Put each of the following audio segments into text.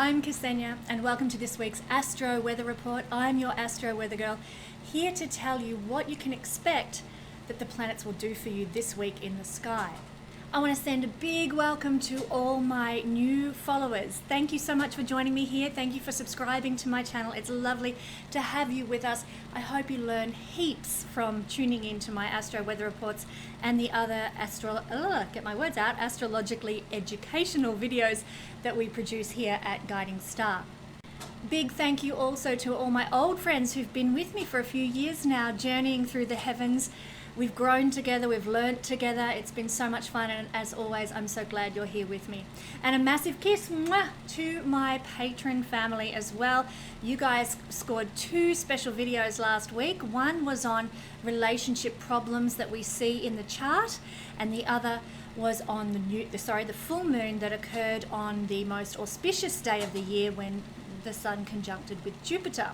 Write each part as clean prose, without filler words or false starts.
I'm Kesenya and welcome to this week's Astro Weather Report. I'm your Astro Weather Girl, here to tell you what you can expect that the planets will do for you this week in the sky. I want to send a big welcome to all my new followers. Thank you so much for joining me here. Thank you for subscribing to my channel. It's lovely to have you with us. I hope you learn heaps from tuning into my Astro Weather Reports and the other astrologically educational videos that we produce here at Guiding Star. Big thank you also to all my old friends who've been with me for a few years now, journeying through the heavens. We've grown together, we've learnt together. It's been so much fun, and as always, I'm so glad you're here with me. And a massive kiss to my patron family as well. You guys scored 2 special videos last week. One was on relationship problems that we see in the chart, and the other was on the full moon that occurred on the most auspicious day of the year when the Sun conjuncted with Jupiter.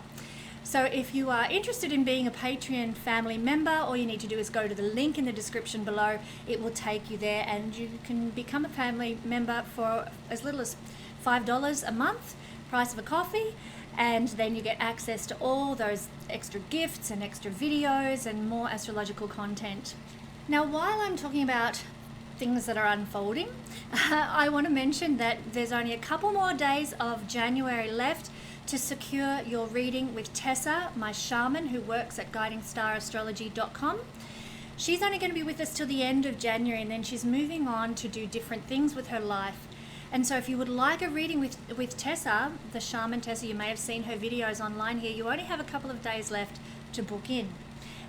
So if you are interested in being a Patreon family member, all you need to do is go to the link in the description below. It will take you there, and you can become a family member for as little as $5 a month, price of a coffee, and then you get access to all those extra gifts and extra videos and more astrological content. Now, while I'm talking about things that are unfolding, I want to mention that there's only a couple more days of January left to secure your reading with Tessa, my shaman who works at guidingstar.astrology.com. She's only going to be with us till the end of January, and then she's moving on to do different things with her life. And so if you would like a reading with Tessa, the shaman Tessa, you may have seen her videos online here, you only have a couple of days left to book in.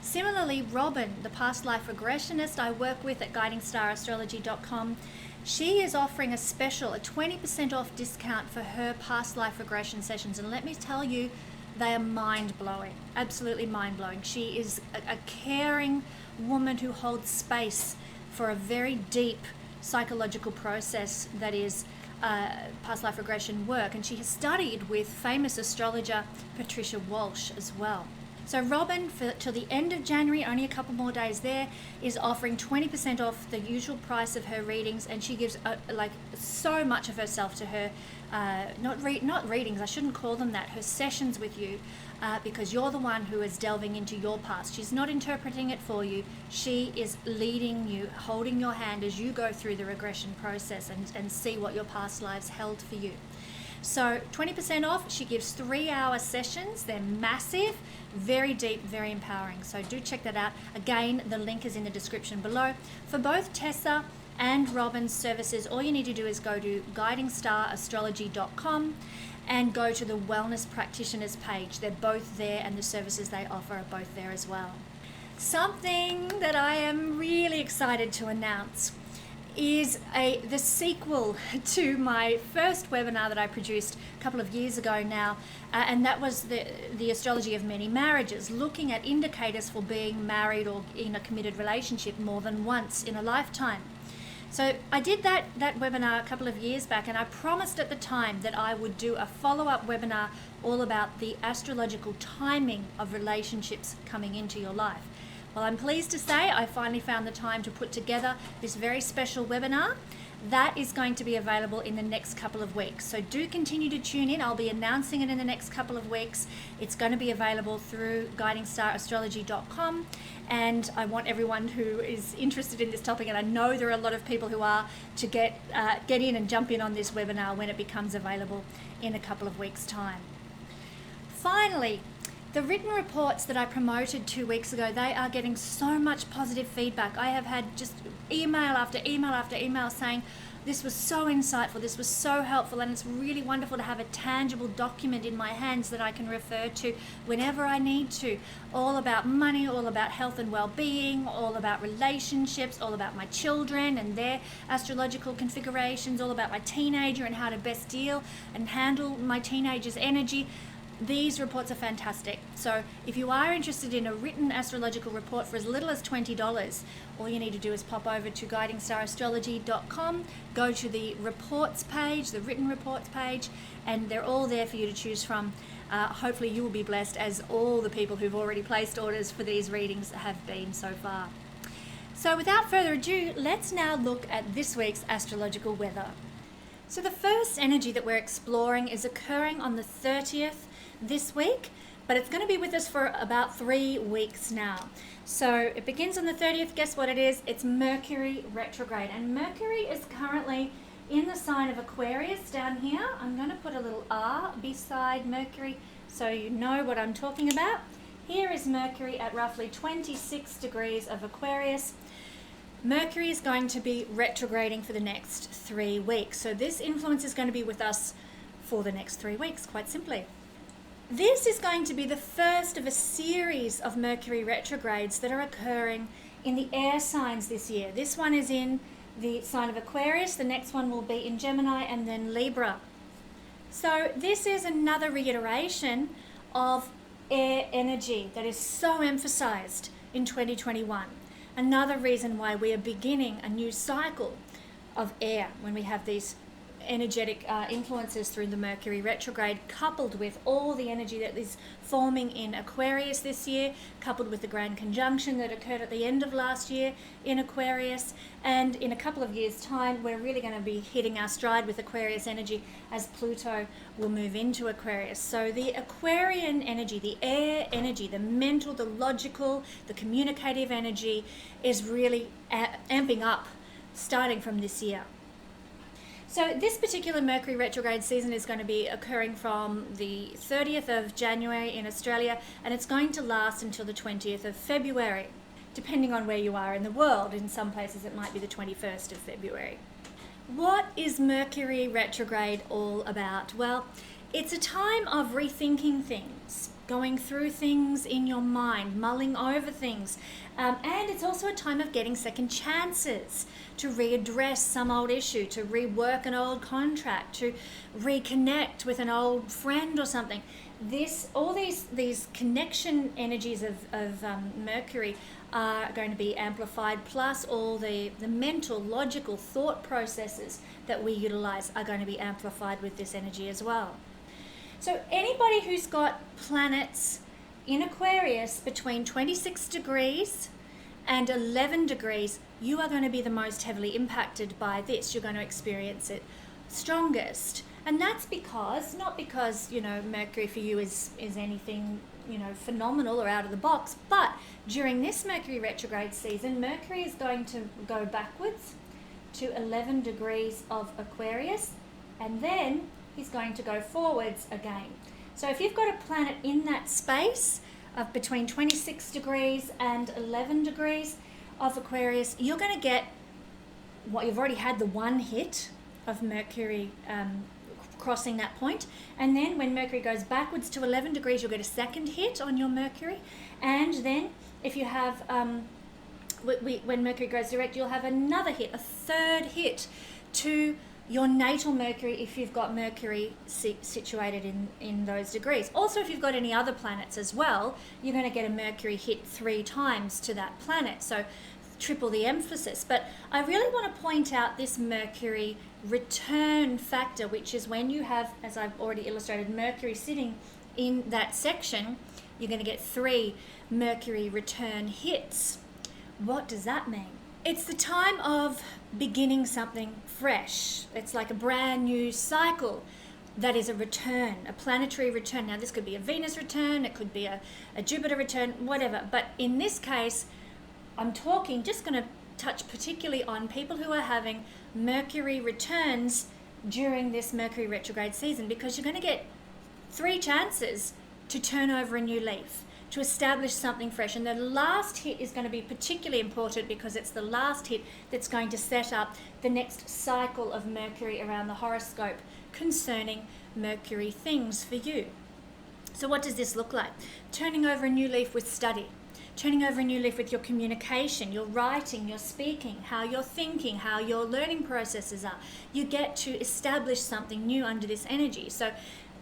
Similarly, Robin, the past life regressionist I work with at guidingstar.astrology.com, she is offering a 20% off discount for her past life regression sessions. And let me tell you, they are mind-blowing, absolutely mind-blowing. She is a caring woman who holds space for a very deep psychological process that is past life regression work. And she has studied with famous astrologer Patricia Walsh as well. So Robin, till the end of January, only a couple more days there, is offering 20% off the usual price of her readings, and she gives so much of herself to her, not readings, I shouldn't call them that, her sessions with you, because you're the one who is delving into your past. She's not interpreting it for you. She is leading you, holding your hand as you go through the regression process and see what your past lives held for you. So 20% off, she gives 3-hour sessions. They're massive, very deep, very empowering. So do check that out. Again, the link is in the description below. For both Tessa and Robin's services, all you need to do is go to guidingstar.astrology.com and go to the Wellness Practitioners page. They're both there, and the services they offer are both there as well. Something that I am really excited to announce is the sequel to my first webinar that I produced a couple of years ago now, and that was the Astrology of Many Marriages, looking at indicators for being married or in a committed relationship more than once in a lifetime. So I did that webinar a couple of years back, and I promised at the time that I would do a follow-up webinar all about the astrological timing of relationships coming into your life. Well, I'm pleased to say I finally found the time to put together this very special webinar. That is going to be available in the next couple of weeks. So do continue to tune in. I'll be announcing it in the next couple of weeks. It's going to be available through guidingstar.astrology.com. And I want everyone who is interested in this topic, and I know there are a lot of people who are, to get in and jump in on this webinar when it becomes available in a couple of weeks' time. Finally, the written reports that I promoted 2 weeks ago, they are getting so much positive feedback. I have had just email after email after email saying, this was so insightful, this was so helpful, and it's really wonderful to have a tangible document in my hands that I can refer to whenever I need to. All about money, all about health and well-being, all about relationships, all about my children and their astrological configurations, all about my teenager and how to best deal and handle my teenager's energy. These reports are fantastic. So if you are interested in a written astrological report for as little as $20, all you need to do is pop over to guidingstar.astrology.com, go to the reports page, the written reports page, and they're all there for you to choose from. Hopefully you will be blessed, as all the people who've already placed orders for these readings have been so far. So without further ado, let's now look at this week's astrological weather. So the first energy that we're exploring is occurring on the 30th this week, but it's going to be with us for about 3 weeks now. So it begins on the 30th. Guess what it is? It's Mercury retrograde. And Mercury is currently in the sign of Aquarius down here. I'm going to put a little R beside Mercury so you know what I'm talking about. Here is Mercury at roughly 26 degrees of Aquarius. Mercury is going to be retrograding for the next 3 weeks. So this influence is going to be with us for the next 3 weeks, quite simply. This is going to be the first of a series of Mercury retrogrades that are occurring in the air signs this year. This one is in the sign of Aquarius, the next one will be in Gemini, and then Libra. So this is another reiteration of air energy that is so emphasized in 2021. Another reason why we are beginning a new cycle of air when we have these energetic influences through the Mercury retrograde, coupled with all the energy that is forming in Aquarius this year, coupled with the grand conjunction that occurred at the end of last year in Aquarius. And in a couple of years' time, we're really going to be hitting our stride with Aquarius energy as Pluto will move into Aquarius. So the Aquarian energy, the air energy, the mental, the logical, the communicative energy is really amping up starting from this year. So this particular Mercury retrograde season is going to be occurring from the 30th of January in Australia, and it's going to last until the 20th of February, depending on where you are in the world. In some places it might be the 21st of February. What is Mercury retrograde all about? Well, it's a time of rethinking things, going through things in your mind, mulling over things. And it's also a time of getting second chances to readdress some old issue, to rework an old contract, to reconnect with an old friend or something. All these connection energies of Mercury are going to be amplified, plus all the mental, logical thought processes that we utilize are going to be amplified with this energy as well. So anybody who's got planets in Aquarius between 26 degrees and 11 degrees, you are going to be the most heavily impacted by this. You're going to experience it strongest. And that's not because, Mercury for you is anything, phenomenal or out of the box, but during this Mercury retrograde season, Mercury is going to go backwards to 11 degrees of Aquarius, and then he's going to go forwards again. So if you've got a planet in that space of between 26 degrees and 11 degrees of Aquarius, you're going to get what you've already had, the one hit of Mercury crossing that point. And then when Mercury goes backwards to 11 degrees, you'll get a second hit on your Mercury. And then if you have, when Mercury goes direct, you'll have another hit, a third hit to your natal Mercury if you've got Mercury situated in those degrees. Also, if you've got any other planets as well, you're going to get a Mercury hit 3 times to that planet, so triple the emphasis. But I really want to point out this Mercury return factor, which is when you have, as I've already illustrated, Mercury sitting in that section, you're going to get 3 Mercury return hits. What does that mean? It's the time of beginning something fresh. It's like a brand new cycle that is a return, a planetary return. Now, this could be a Venus return, it could be a Jupiter return, whatever. But in this case, I'm just going to touch particularly on people who are having Mercury returns during this Mercury retrograde season, because you're going to get 3 chances to turn over a new leaf, to establish something fresh. And the last hit is going to be particularly important because it's the last hit that's going to set up the next cycle of Mercury around the horoscope concerning Mercury things for you. So what does this look like? Turning over a new leaf with study, turning over a new leaf with your communication, your writing, your speaking, how you're thinking, how your learning processes are. You get to establish something new under this energy. So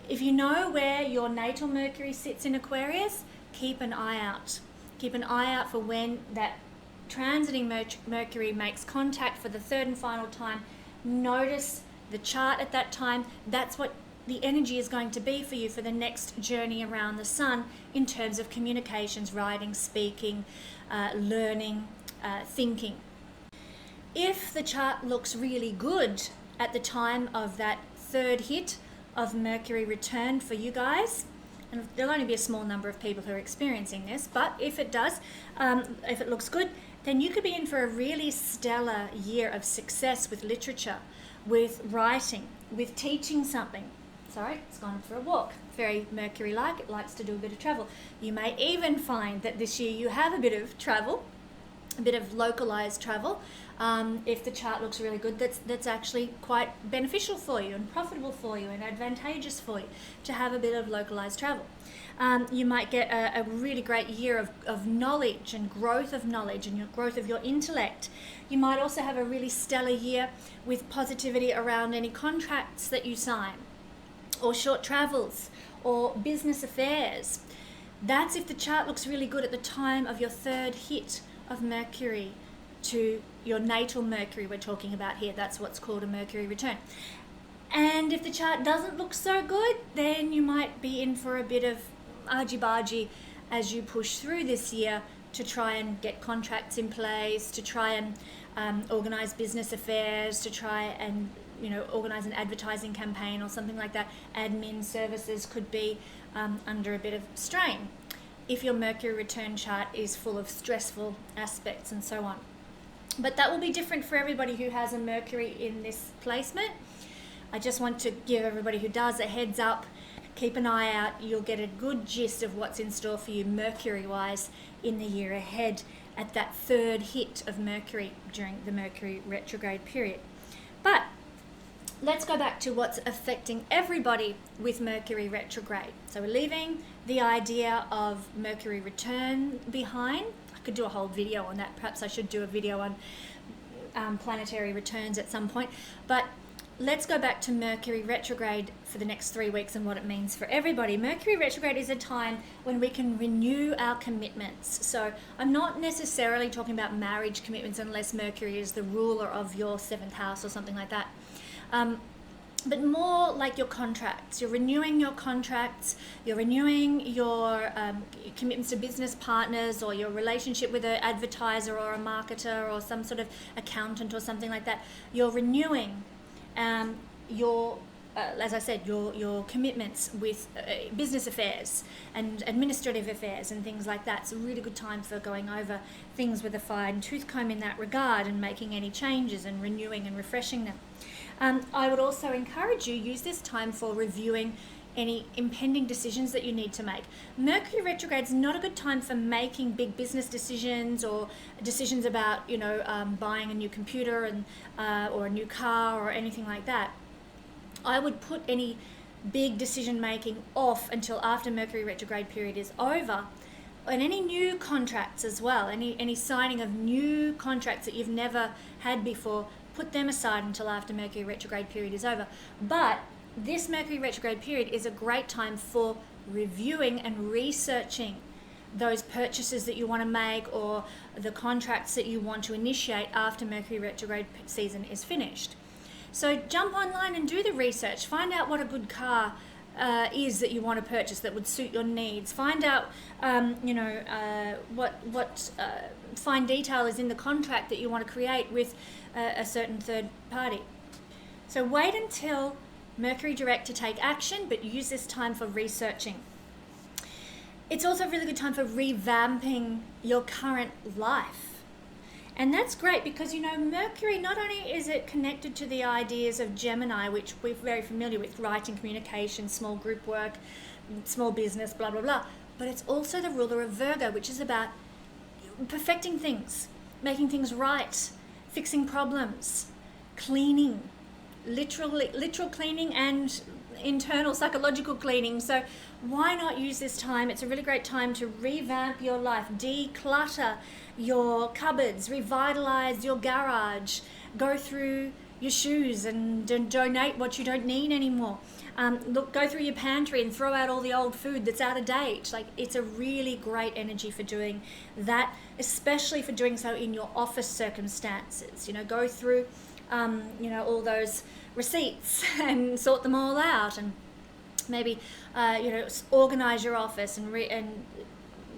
if you know where your natal Mercury sits in Aquarius, keep an eye out. Keep an eye out for when that transiting Mercury makes contact for the 3rd and final time. Notice the chart at that time. That's what the energy is going to be for you for the next journey around the sun in terms of communications, writing, speaking, learning, thinking. If the chart looks really good at the time of that third hit of Mercury return for you guys. And there'll only be a small number of people who are experiencing this, but if it does, if it looks good, then you could be in for a really stellar year of success with literature, with writing, with teaching something. Sorry, it's gone for a walk. Very Mercury-like, it likes to do a bit of travel. You may even find that this year you have a bit of travel, a bit of localized travel. If the chart looks really good, that's actually quite beneficial for you and profitable for you and advantageous for you to have a bit of localized travel. You might get a really great year of knowledge and growth of knowledge and your growth of your intellect. You might also have a really stellar year with positivity around any contracts that you sign, or short travels, or business affairs. That's if the chart looks really good at the time of your third hit of Mercury to your natal Mercury we're talking about here. That's what's called a Mercury return. And if the chart doesn't look so good, then you might be in for a bit of argy-bargy as you push through this year to try and get contracts in place, to try and organize business affairs, to try and organize an advertising campaign or something like that. Admin services could be under a bit of strain if your Mercury return chart is full of stressful aspects and so on. But that will be different for everybody who has a Mercury in this placement. I just want to give everybody who does a heads up. Keep an eye out. You'll get a good gist of what's in store for you Mercury-wise in the year ahead at that third hit of Mercury during the Mercury retrograde period. But let's go back to what's affecting everybody with Mercury retrograde. So we're leaving the idea of Mercury return behind. I could do a whole video on that. Perhaps I should do a video on planetary returns at some point. But let's go back to Mercury retrograde for the next 3 weeks and what it means for everybody. Mercury retrograde is a time when we can renew our commitments. So I'm not necessarily talking about marriage commitments unless Mercury is the ruler of your 7th house or something like that. But more like your contracts. You're renewing your contracts, you're renewing your commitments to business partners, or your relationship with an advertiser or a marketer or some sort of accountant or something like that. You're renewing your as I said, your commitments with business affairs and administrative affairs and things like that. It's a really good time for going over things with a fine-tooth comb in that regard and making any changes and renewing and refreshing them. I would also encourage you, use this time for reviewing any impending decisions that you need to make. Mercury retrograde is not a good time for making big business decisions or decisions about, buying a new computer and or a new car or anything like that. I would put any big decision making off until after Mercury retrograde period is over. And any new contracts as well, any signing of new contracts that you've never had before, put them aside until after Mercury retrograde period is over. But this Mercury retrograde period is a great time for reviewing and researching those purchases that you want to make or the contracts that you want to initiate after Mercury retrograde season is finished. So jump online and do the research. Find out what a good car is that you want to purchase that would suit your needs. Find out, what fine detail is in the contract that you want to create with a certain third party. So wait until Mercury direct to take action, but use this time for researching. It's also a really good time for revamping your current life. And that's great because, Mercury, not only is it connected to the ideas of Gemini, which we're very familiar with, writing, communication, small group work, small business, blah, blah, blah, but it's also the ruler of Virgo, which is about perfecting things, making things right, fixing problems, cleaning, literal cleaning and internal psychological cleaning. So why not use this time? It's a really great time to revamp your life, declutter your cupboards, revitalize your garage, go through your shoes and donate what you don't need anymore. Go through your pantry and throw out all the old food that's out of date. It's a really great energy for doing that, especially for doing so in your office circumstances. Go through all those receipts and sort them all out, and maybe organize your office and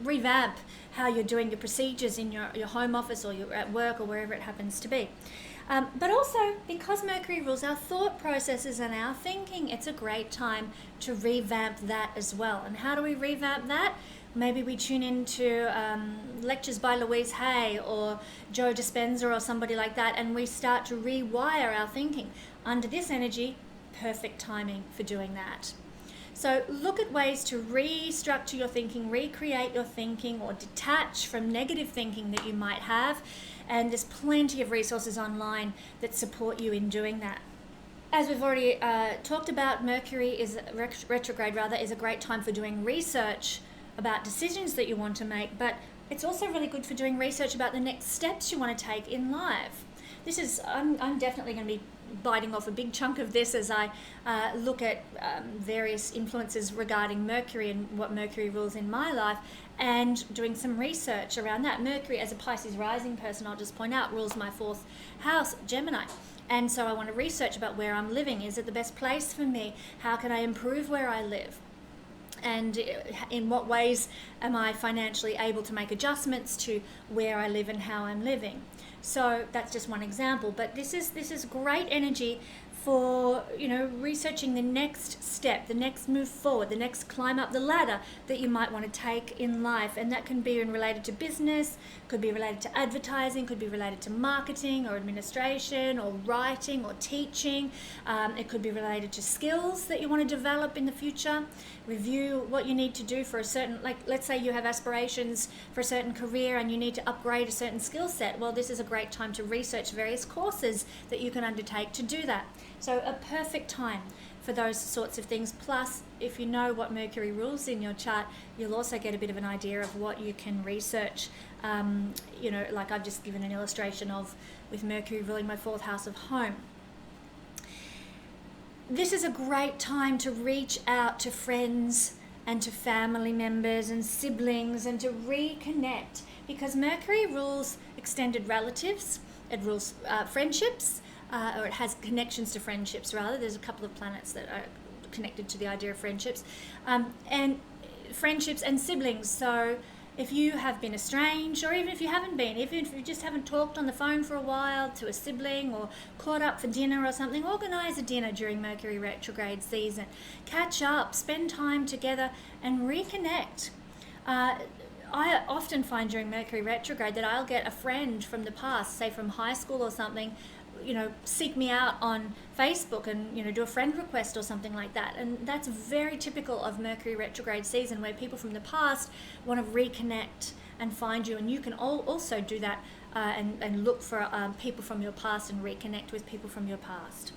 revamp how you're doing your procedures in your home office or you're at work or wherever it happens to be. But also, because Mercury rules our thought processes and our thinking, it's a great time to revamp that as well. And how do we revamp that? Maybe we tune into lectures by Louise Hay or Joe Dispenza or somebody like that, and we start to rewire our thinking. Under this energy, perfect timing for doing that. So look at ways to restructure your thinking, recreate your thinking, or detach from negative thinking that you might have. And there's plenty of resources online that support you in doing that. As we've already talked about, Mercury is retrograde is a great time for doing research about decisions that you want to make, but it's also really good for doing research about the next steps you want to take in life. I'm definitely going to be biting off a big chunk of this as I look at various influences regarding Mercury and what Mercury rules in my life, and doing some research around that. Mercury, as a Pisces rising person, I'll just point out, rules my 4th house, Gemini. And so I want to research about where I'm living. Is it the best place for me? How can I improve where I live? And in what ways am I financially able to make adjustments to where I live and how I'm living? So that's just one example, but this is great energy for, researching the next step, the next move forward, the next climb up the ladder that you might want to take in life. And that can be related to business, could be related to advertising, could be related to marketing or administration or writing or teaching. It could be related to skills that you want to develop in the future. Review what you need to do for a certain, let's say you have aspirations for a certain career and you need to upgrade a certain skill set. Well, this is a great time to research various courses that you can undertake to do that. So a perfect time for those sorts of things. Plus, if you know what Mercury rules in your chart, you'll also get a bit of an idea of what you can research. Like I've just given an illustration of with Mercury ruling my 4th house of home. This is a great time to reach out to friends and to family members and siblings and to reconnect, because Mercury rules extended relatives, it rules friendships, or it has connections to friendships rather. There's a couple of planets that are connected to the idea of friendships, and friendships and siblings. So if you have been estranged, or even if you haven't been, even if you just haven't talked on the phone for a while to a sibling or caught up for dinner or something, organise a dinner during Mercury retrograde season. Catch up, spend time together and reconnect. I often find during Mercury retrograde that I'll get a friend from the past, say from high school or something, seek me out on Facebook and, do a friend request or something like that. And that's very typical of Mercury retrograde season, where people from the past want to reconnect and find you. And you can also do that and look for people from your past and reconnect with people from your past.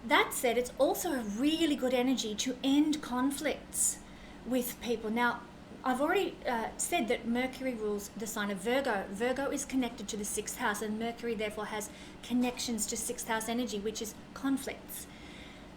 That said, it's also a really good energy to end conflicts with people. Now, I've already said that Mercury rules the sign of Virgo. Virgo is connected to the 6th house, and Mercury therefore has connections to 6th house energy, which is conflicts.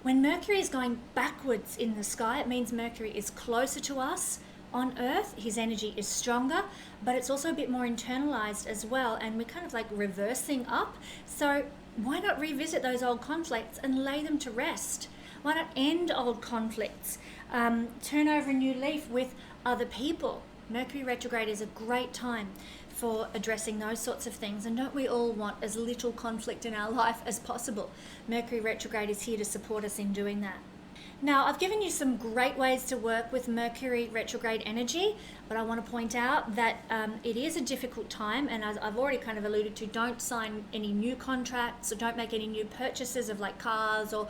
When Mercury is going backwards in the sky, it means Mercury is closer to us on Earth. His energy is stronger, but it's also a bit more internalized as well, and we're kind of like reversing up. So why not revisit those old conflicts and lay them to rest? Why not end old conflicts? Turn over a new leaf with other people. Mercury retrograde is a great time for addressing those sorts of things, and don't we all want as little conflict in our life as possible? Mercury retrograde is here to support us in doing that. Now, I've given you some great ways to work with Mercury retrograde energy, but I want to point out that it is a difficult time, and as I've already kind of alluded to, don't sign any new contracts or don't make any new purchases of like cars or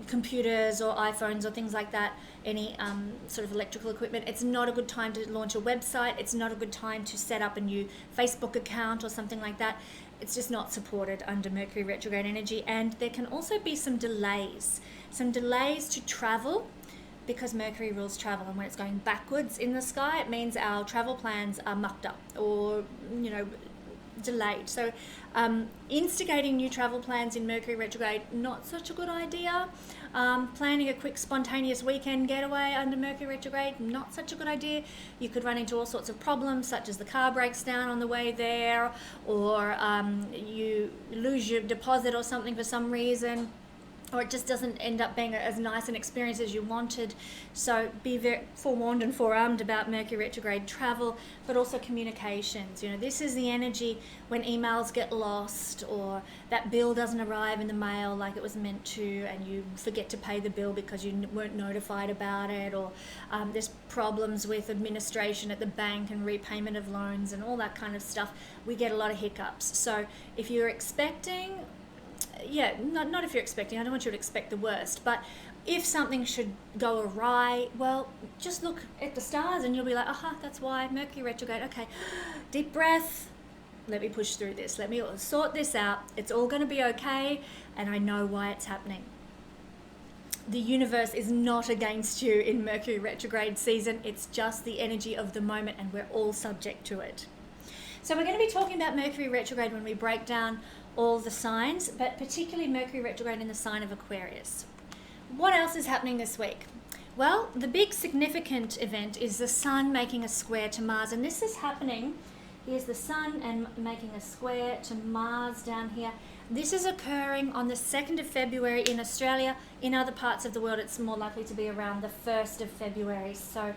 computers or iPhones or things like that, any sort of electrical equipment. It's not a good time to launch a website. It's not a good time to set up a new Facebook account or something like that. It's just not supported under Mercury retrograde energy. And there can also be some delays to travel, because Mercury rules travel, and when it's going backwards in the sky, it means our travel plans are mucked up or, delayed. So instigating new travel plans in Mercury retrograde, not such a good idea. Planning a quick spontaneous weekend getaway under Mercury retrograde, not such a good idea. You could run into all sorts of problems, such as the car breaks down on the way there, or you lose your deposit or something for some reason, or it just doesn't end up being as nice an experience as you wanted. So be very forewarned and forearmed about Mercury retrograde travel, but also communications. You know, this is the energy when emails get lost, or that bill doesn't arrive in the mail like it was meant to, and you forget to pay the bill because you weren't notified about it, or there's problems with administration at the bank and repayment of loans and all that kind of stuff. We get a lot of hiccups. So if you're expecting, not if you're expecting, I don't want you to expect the worst, but if something should go awry, well, just look at the stars and you'll be like, aha, that's why, Mercury retrograde. Okay, deep breath, let me push through this, let me sort this out, it's all going to be okay, and I know why it's happening. The universe is not against you in Mercury retrograde season, it's just the energy of the moment, and we're all subject to it. So we're going to be talking about Mercury retrograde when we break down all the signs, but particularly Mercury retrograde in the sign of Aquarius. What else is happening this week? Well, the big significant event is the Sun making a square to Mars, and this is happening. Here's the Sun and making a square to Mars down here. This is occurring on the 2nd of February in Australia. In other parts of the world, it's more likely to be around the 1st of February. So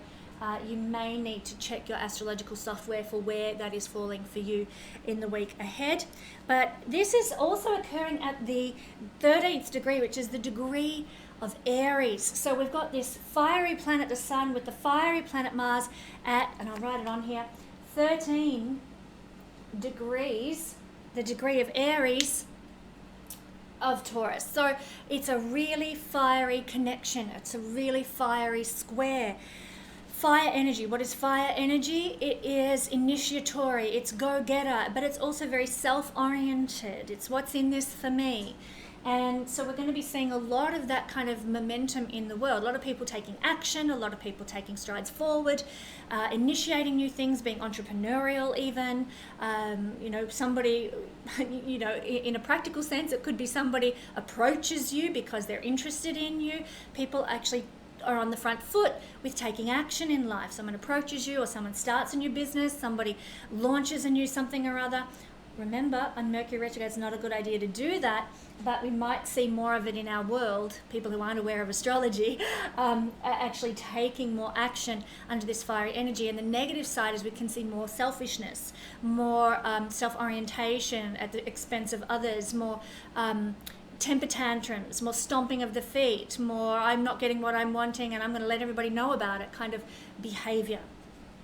you may need to check your astrological software for where that is falling for you in the week ahead. But this is also occurring at the 13th degree, which is the degree of Aries. So we've got this fiery planet, the Sun, with the fiery planet Mars at, and I'll write it on here, 13 degrees, the degree of Aries of Taurus. So it's a really fiery connection. It's a really fiery square. Fire energy. What is fire energy? It is initiatory, it's go-getter, but it's also very self-oriented. It's what's in this for me. And so we're going to be seeing a lot of that kind of momentum in the world. A lot of people taking action, a lot of people taking strides forward, initiating new things, being entrepreneurial even. Somebody, in a practical sense, it could be somebody approaches you because they're interested in you. People actually are on the front foot with taking action in life. Someone approaches you, or someone starts a new business, somebody launches a new something or other. Remember, on Mercury retrograde, it's not a good idea to do that, but we might see more of it in our world. People who aren't aware of astrology are actually taking more action under this fiery energy. And the negative side is we can see more selfishness, more self-orientation at the expense of others, more temper tantrums, more stomping of the feet, more I'm not getting what I'm wanting and I'm going to let everybody know about it kind of behavior.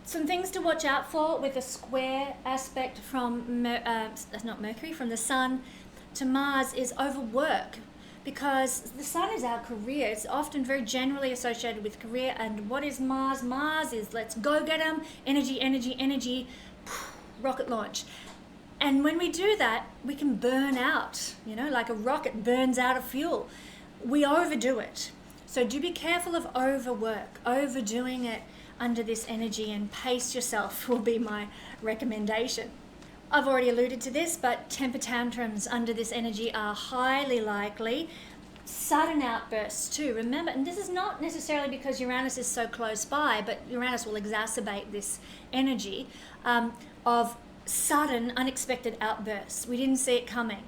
Some things to watch out for with a square aspect from from the Sun to Mars is overwork, because the Sun is our career. It's often very generally associated with career. And what is Mars? Mars is let's go get 'em, energy, energy, energy, rocket launch. And when we do that, we can burn out, like a rocket burns out of fuel. We overdo it. So do be careful of overwork, overdoing it under this energy, and pace yourself will be my recommendation. I've already alluded to this, but temper tantrums under this energy are highly likely. Sudden outbursts too, remember, and this is not necessarily because Uranus is so close by, but Uranus will exacerbate this energy of sudden, unexpected outbursts. We didn't see it coming,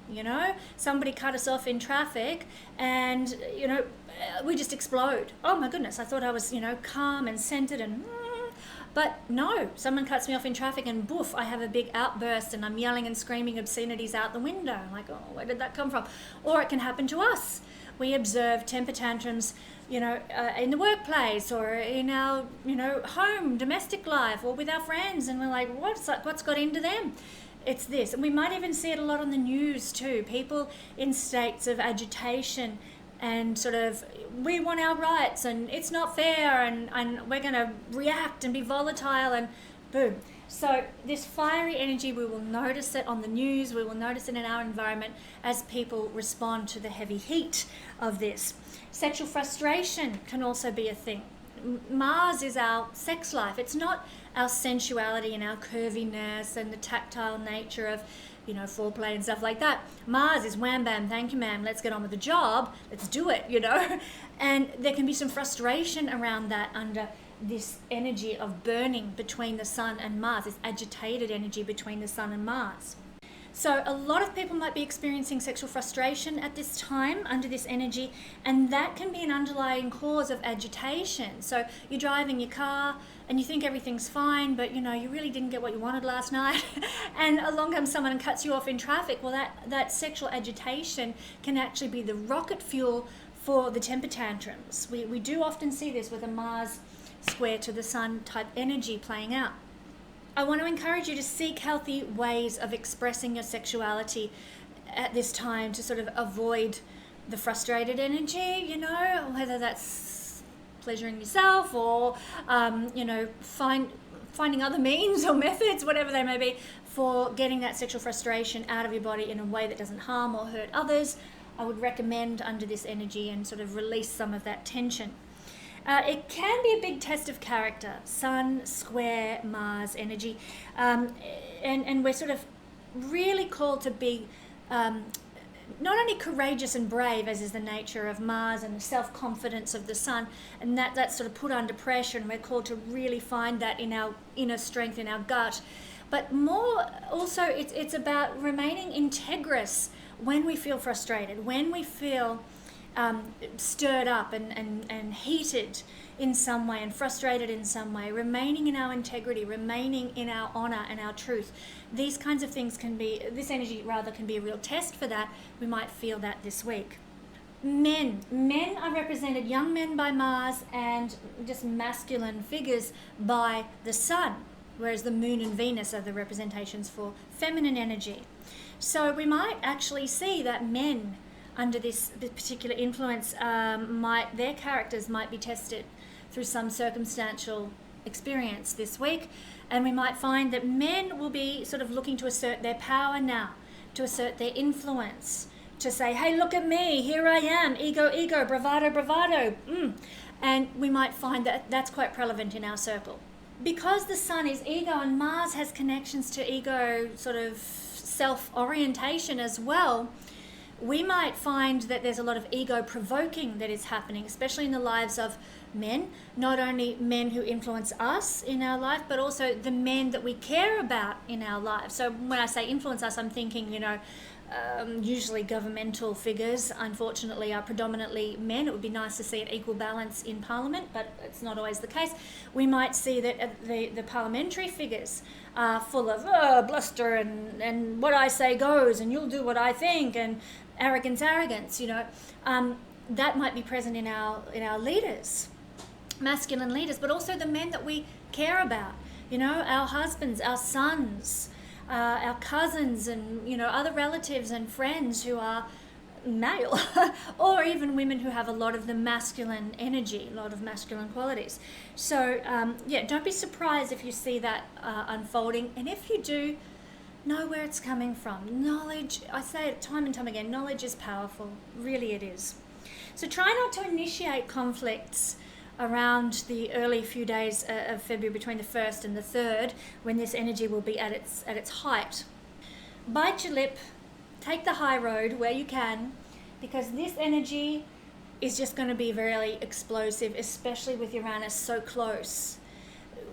Somebody cut us off in traffic and, we just explode. Oh my goodness, I thought I was, calm and centered but no, someone cuts me off in traffic and boof, I have a big outburst and I'm yelling and screaming obscenities out the window. I'm like, oh, where did that come from? Or it can happen to us. We observe temper tantrums, in the workplace or in our, home, domestic life, or with our friends, and we're like, what's got into them? It's this. And we might even see it a lot on the news too. People in states of agitation and sort of, we want our rights and it's not fair, and we're going to react and be volatile, and boom. So this fiery energy, we will notice it on the news, we will notice it in our environment as people respond to the heavy heat of this. Sexual frustration can also be a thing. Mars is our sex life. It's not our sensuality and our curviness and the tactile nature of, foreplay and stuff like that. Mars is wham bam, thank you ma'am, let's get on with the job, let's do it, And there can be some frustration around that under this energy of burning between the Sun and Mars, this agitated energy between the Sun and Mars. So a lot of people might be experiencing sexual frustration at this time under this energy, and that can be an underlying cause of agitation. So you're driving your car and you think everything's fine, but you know, you really didn't get what you wanted last night and along comes someone and cuts you off in traffic. Well, that sexual agitation can actually be the rocket fuel for the temper tantrums. We do often see this with a Mars square to the Sun type energy playing out. I want to encourage you to seek healthy ways of expressing your sexuality at this time to sort of avoid the frustrated energy, you know, whether that's pleasuring yourself or, you know, finding other means or methods, whatever they may be, for getting that sexual frustration out of your body in a way that doesn't harm or hurt others. I would recommend under this energy and sort of release some of that tension. It can be a big test of character, Sun, square, Mars energy. And we're sort of really called to be not only courageous and brave, as is the nature of Mars, and the self-confidence of the Sun, and that's sort of put under pressure, and we're called to really find that in our inner strength, in our gut. But more also, it's about remaining integrous when we feel frustrated, when we feel stirred up and heated in some way and frustrated in some way, remaining in our integrity, remaining in our honor and our truth. These kinds of things this energy rather can be a real test for that. We might feel that this week. Men are represented, young men by Mars and just masculine figures by the Sun, whereas the Moon and Venus are the representations for feminine energy. So we might actually see that men under this particular influence, their characters might be tested through some circumstantial experience this week. And we might find that men will be sort of looking to assert their power now, to assert their influence, to say, hey, look at me, here I am, ego, ego, bravado, bravado. And we might find that that's quite prevalent in our circle. Because the Sun is ego and Mars has connections to ego sort of self-orientation as well, we might find that there's a lot of ego provoking that is happening, especially in the lives of men, not only men who influence us in our life, but also the men that we care about in our lives. So when I say influence us, I'm thinking, you know, usually governmental figures, unfortunately, are predominantly men. It would be nice to see an equal balance in Parliament, but it's not always the case. We might see that the parliamentary figures are full of bluster and what I say goes and you'll do what I think and arrogance, you know. That might be present in our leaders, masculine leaders, but also the men that we care about, you know, our husbands, our sons, our cousins, and you know, other relatives and friends who are male or even women who have a lot of the masculine energy, a lot of masculine qualities. So don't be surprised if you see that unfolding, and if you do, know where it's coming from. Knowledge, I say it time and time again, knowledge is powerful, really it is. So try not to initiate conflicts around the early few days of February, between the 1st and the 3rd, when this energy will be at its height. Bite your lip, take the high road where you can, because this energy is just going to be very explosive, especially with Uranus so close.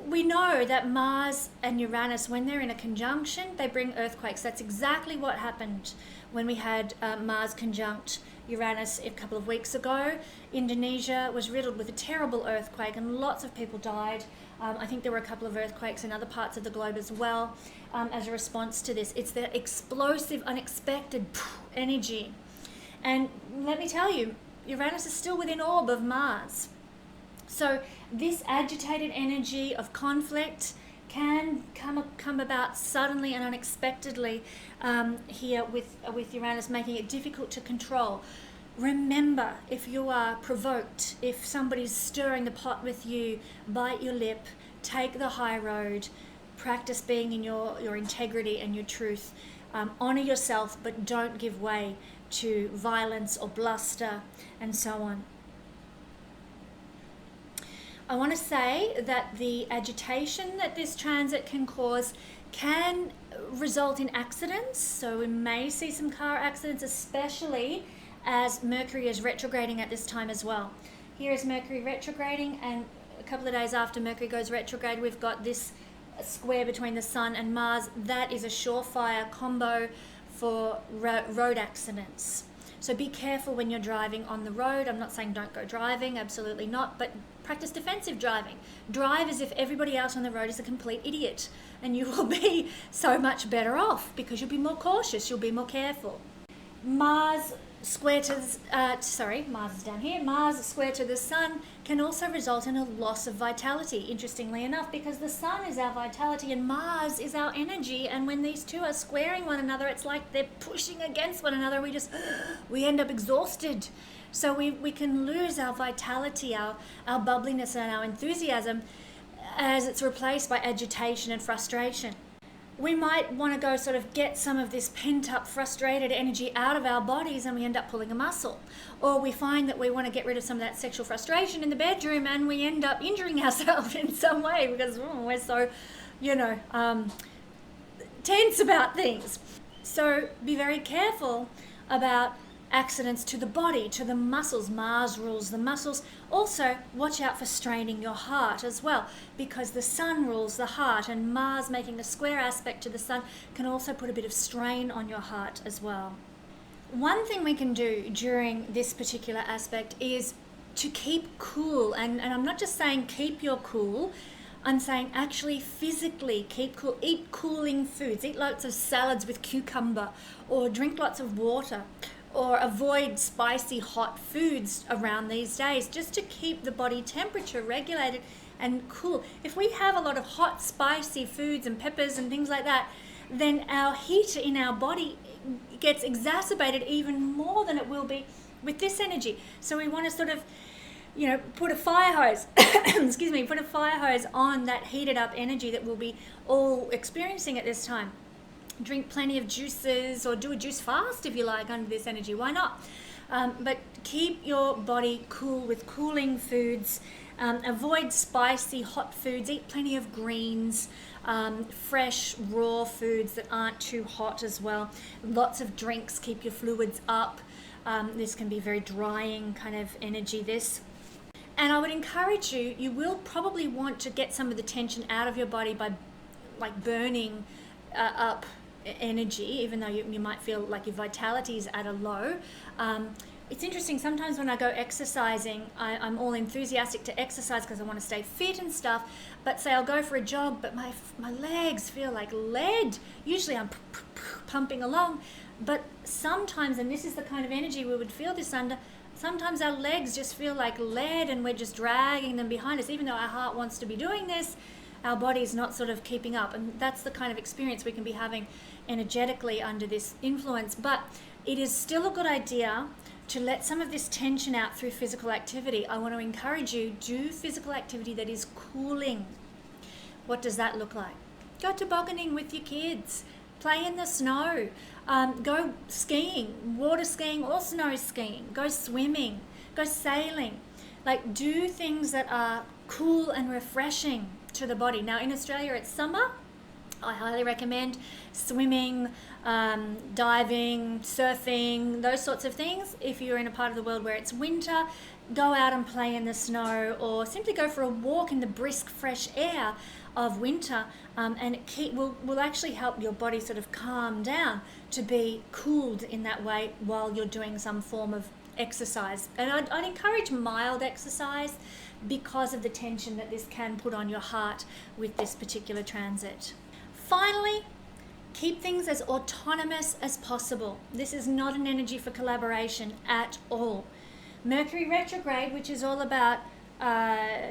We know that Mars and Uranus, when they're in a conjunction, they bring earthquakes. That's exactly what happened when we had Mars conjunct Uranus a couple of weeks ago. Indonesia was riddled with a terrible earthquake and lots of people died. I think there were a couple of earthquakes in other parts of the globe as well as a response to this. It's the explosive, unexpected energy. And let me tell you, Uranus is still within orb of Mars. So this agitated energy of conflict can come about suddenly and unexpectedly here with Uranus, making it difficult to control. Remember, if you are provoked, if somebody's stirring the pot with you, bite your lip, take the high road, practice being in your integrity and your truth. Honor yourself, but don't give way to violence or bluster and so on. I want to say that the agitation that this transit can cause can result in accidents. So we may see some car accidents, especially as Mercury is retrograding at this time as well. Here is Mercury retrograding, and a couple of days after Mercury goes retrograde, we've got this a square between the Sun and Mars, that is a surefire combo for road accidents. So be careful when you're driving on the road. I'm not saying don't go driving, absolutely not, but practice defensive driving. Drive as if everybody else on the road is a complete idiot, and you will be so much better off because you'll be more cautious, you'll be more careful. Mars square to Mars is down here. Mars square to the Sun can also result in a loss of vitality, interestingly enough, because the Sun is our vitality and Mars is our energy, and when these two are squaring one another, it's like they're pushing against one another. We end up exhausted. So we can lose our vitality, our bubbliness and our enthusiasm as it's replaced by agitation and frustration. We might want to go sort of get some of this pent-up, frustrated energy out of our bodies, and we end up pulling a muscle. Or we find that we want to get rid of some of that sexual frustration in the bedroom, and we end up injuring ourselves in some way because we're so, tense about things. So be very careful about accidents to the body, to the muscles. Mars rules the muscles. Also, watch out for straining your heart as well, because the Sun rules the heart, and Mars making a square aspect to the Sun can also put a bit of strain on your heart as well. One thing we can do during this particular aspect is to keep cool, and I'm not just saying keep your cool, I'm saying actually physically keep cool. Eat cooling foods, eat lots of salads with cucumber, or drink lots of water, or avoid spicy hot foods around these days, just to keep the body temperature regulated and cool. If we have a lot of hot spicy foods and peppers and things like that, then our heat in our body gets exacerbated even more than it will be with this energy. So we want to sort of put a fire hose put a fire hose on that heated up energy that we'll be all experiencing at this time. Drink plenty of juices, or do a juice fast if you like under this energy. Why not? But keep your body cool with cooling foods. Avoid spicy hot foods. Eat plenty of greens, fresh raw foods that aren't too hot as well. Lots of drinks. Keep your fluids up. This can be very drying kind of energy, this. And I would encourage you will probably want to get some of the tension out of your body by burning up energy, even though you might feel like your vitality is at a low. It's interesting, sometimes when I go exercising, I'm all enthusiastic to exercise because I want to stay fit and stuff, but say I'll go for a jog, but my legs feel like lead. Usually I'm pumping along, but sometimes, and this is the kind of energy we would feel this under, sometimes our legs just feel like lead and we're just dragging them behind us. Even though our heart wants to be doing this, our body's not sort of keeping up. And that's the kind of experience we can be having energetically under this influence. But it is still a good idea to let some of this tension out through physical activity. I want to encourage you, do physical activity that is cooling. What does that look like? Go tobogganing with your kids. Play in the snow. Go skiing, water skiing or snow skiing. Go swimming. Go sailing. Do things that are cool and refreshing to the body. Now in Australia it's summer. I highly recommend swimming, diving, surfing, those sorts of things. If you're in a part of the world where it's winter, go out and play in the snow, or simply go for a walk in the brisk fresh air of winter, and it will actually help your body sort of calm down to be cooled in that way while you're doing some form of exercise. And I'd encourage mild exercise because of the tension that this can put on your heart with this particular transit. Finally, keep things as autonomous as possible. This is not an energy for collaboration at all. Mercury Retrograde, which is all about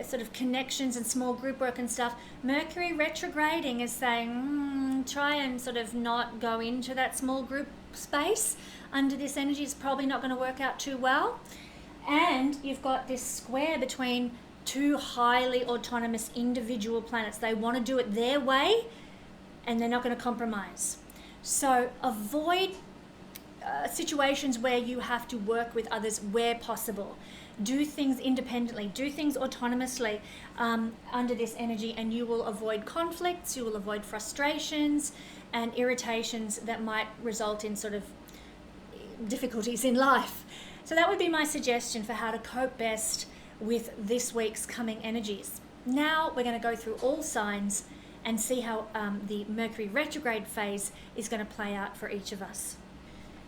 sort of connections and small group work and stuff, Mercury retrograding is saying try and sort of not go into that small group space under this energy. Is probably not going to work out too well. And you've got this square between two highly autonomous individual planets. They want to do it their way and they're not going to compromise. So avoid situations where you have to work with others where possible. Do things independently, do things autonomously under this energy, and you will avoid conflicts, you will avoid frustrations and irritations that might result in sort of difficulties in life. So that would be my suggestion for how to cope best with this week's coming energies. Now we're going to go through all signs and see how the Mercury retrograde phase is going to play out for each of us.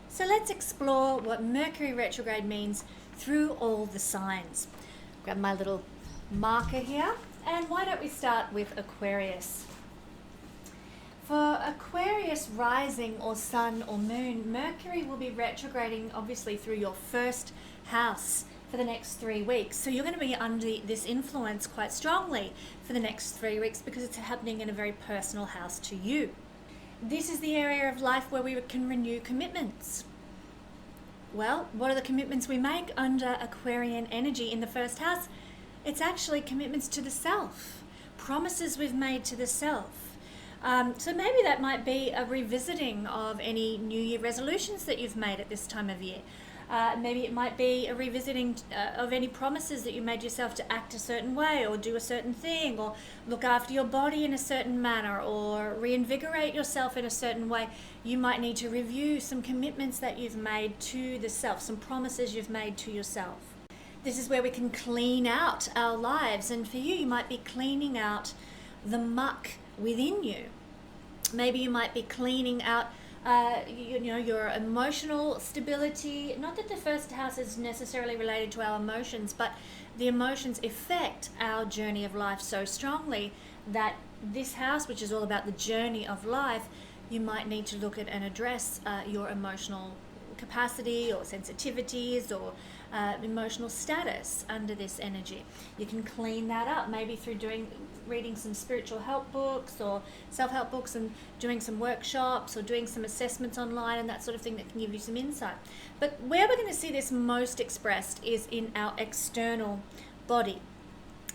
So let's explore what Mercury retrograde means through all the signs. Grab my little marker here, and why don't we start with Aquarius? For Aquarius rising or sun or moon, Mercury will be retrograding obviously through your first house for the next 3 weeks. So you're going to be under this influence quite strongly for the next 3 weeks because it's happening in a very personal house to you. This is the area of life where we can renew commitments. Well, what are the commitments we make under Aquarian energy in the first house? It's actually commitments to the self, promises we've made to the self. So maybe that might be a revisiting of any New Year resolutions that you've made at this time of year. Maybe it might be a revisiting of any promises that you made yourself to act a certain way or do a certain thing or look after your body in a certain manner or reinvigorate yourself in a certain way. You might need to review some commitments that you've made to the self, some promises you've made to yourself. This is where we can clean out our lives, and for you might be cleaning out the muck within you. Maybe you might be cleaning out your emotional stability. Not that the first house is necessarily related to our emotions, but the emotions affect our journey of life so strongly that this house, which is all about the journey of life, you might need to look at and address your emotional capacity or sensitivities or emotional status under this energy. You can clean that up maybe through reading some spiritual help books or self-help books and doing some workshops or doing some assessments online and that sort of thing that can give you some insight. But where we're going to see this most expressed is in our external body,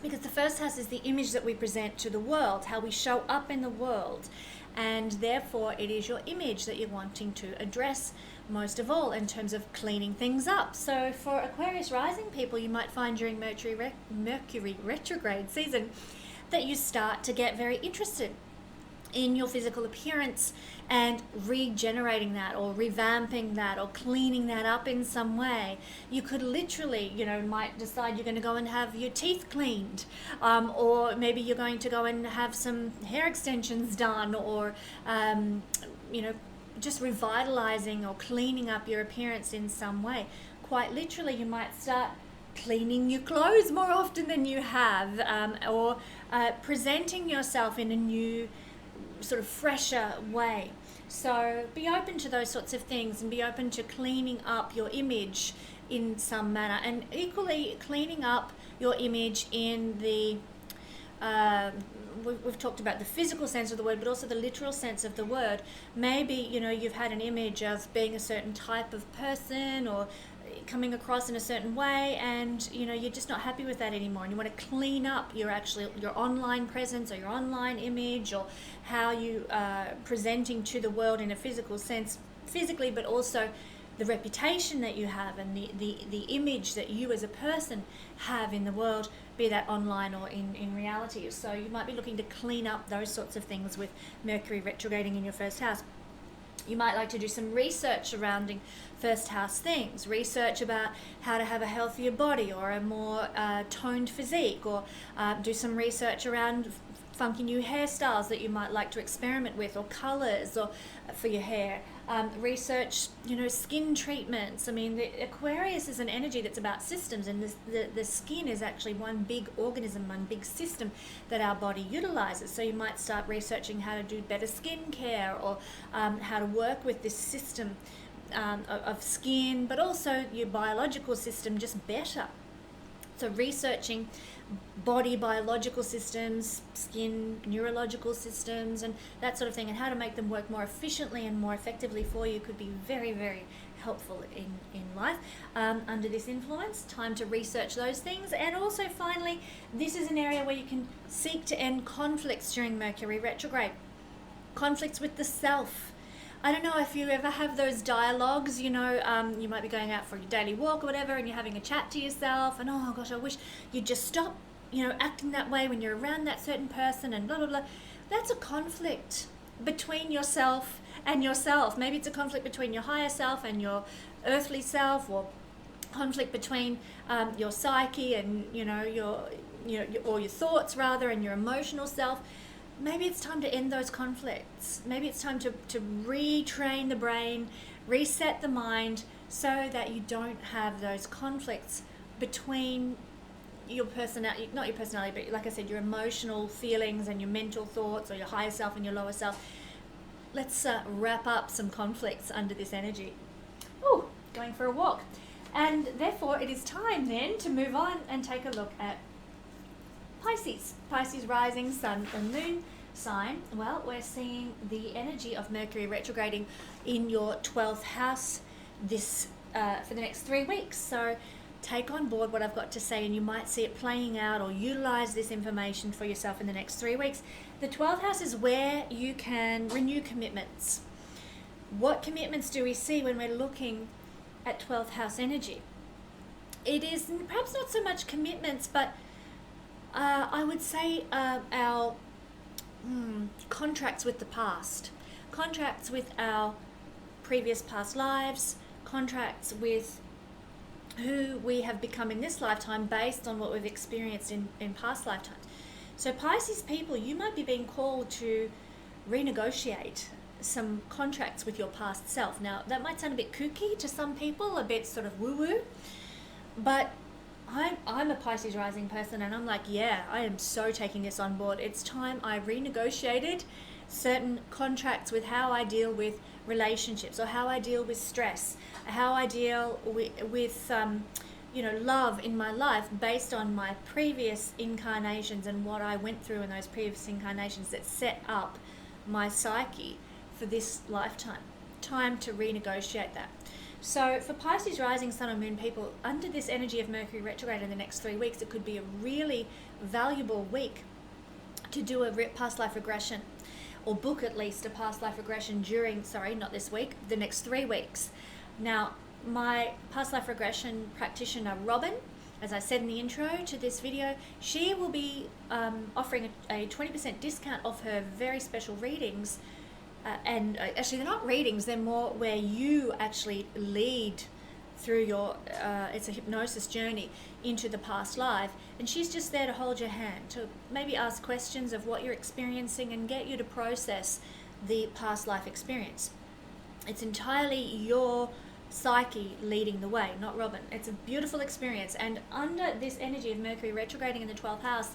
because the first house is the image that we present to the world, how we show up in the world, and therefore it is your image that you're wanting to address most of all in terms of cleaning things up. So for Aquarius rising people, you might find during Mercury retrograde season that you start to get very interested in your physical appearance and regenerating that or revamping that or cleaning that up in some way. You could literally, might decide you're going to go and have your teeth cleaned, or maybe you're going to go and have some hair extensions done, or just revitalizing or cleaning up your appearance in some way. Quite literally, you might start cleaning your clothes more often than you have, or presenting yourself in a new sort of fresher way. So be open to those sorts of things and be open to cleaning up your image in some manner, and equally cleaning up your image in the we've talked about the physical sense of the word, but also the literal sense of the word. Maybe you've had an image of being a certain type of person or coming across in a certain way, and you're just not happy with that anymore, and you want to clean up your online presence or your online image, or how you are presenting to the world in a physical sense, physically, but also the reputation that you have and the image that you as a person have in the world, be that online or in reality. So you might be looking to clean up those sorts of things with Mercury retrograding in your first house. You might like to do some research surrounding first house things, research about how to have a healthier body or a more toned physique, or do some research around funky new hairstyles that you might like to experiment with, or colors or for your hair. Research, skin treatments. I mean, the Aquarius is an energy that's about systems, and the skin is actually one big organism, one big system that our body utilizes. So you might start researching how to do better skin care, or how to work with this system of skin, but also your biological system just better. So researching body biological systems, skin neurological systems, and that sort of thing, and how to make them work more efficiently and more effectively for you could be very, very helpful in life under this influence. Time to research those things. And also finally, this is an area where you can seek to end conflicts during Mercury retrograde. Conflicts with the self. I don't know if you ever have those dialogues, you might be going out for your daily walk or whatever, and you're having a chat to yourself, and oh gosh, I wish you'd just stop, acting that way when you're around that certain person, and blah, blah, blah. That's a conflict between yourself and yourself. Maybe it's a conflict between your higher self and your earthly self, or conflict between your psyche and, or your thoughts rather, and your emotional self. maybe it's time to end those conflicts. Maybe it's time to retrain the brain, reset the mind, so that you don't have those conflicts between your personality, not your personality, but like I said, your emotional feelings and your mental thoughts, or your higher self and your lower self. Let's wrap up some conflicts under this energy. Oh, going for a walk. And therefore it is time then to move on and take a look at Pisces. Pisces rising, sun and moon sign. Well, we're seeing the energy of Mercury retrograding in your 12th house this for the next 3 weeks. So take on board what I've got to say, and you might see it playing out or utilize this information for yourself in the next 3 weeks. The 12th house is where you can renew commitments. What commitments do we see when we're looking at 12th house energy? It is perhaps not so much commitments, but I would say our contracts with the past, contracts with our previous past lives, contracts with who we have become in this lifetime based on what we've experienced in past lifetimes. So Pisces people, you might be being called to renegotiate some contracts with your past self. Now, that might sound a bit kooky to some people, a bit sort of woo-woo, but I'm a Pisces rising person, and I'm like, yeah, I am so taking this on board. It's time I renegotiated certain contracts with how I deal with relationships, or how I deal with stress, how I deal with love in my life, based on my previous incarnations and what I went through in those previous incarnations that set up my psyche for this lifetime. Time to renegotiate that. So for Pisces rising, sun and moon people, under this energy of Mercury retrograde in the next 3 weeks, it could be a really valuable week to do a past life regression, or book at least a past life regression during, not this week, the next 3 weeks. Now, my past life regression practitioner, Robin, as I said in the intro to this video, she will be offering a 20% discount off her very special readings. And actually, they're not readings, they're more where you actually lead through your, it's a hypnosis journey into the past life. And she's just there to hold your hand, to maybe ask questions of what you're experiencing and get you to process the past life experience. It's entirely your psyche leading the way, not Robin. It's a beautiful experience. And under this energy of Mercury retrograding in the 12th house,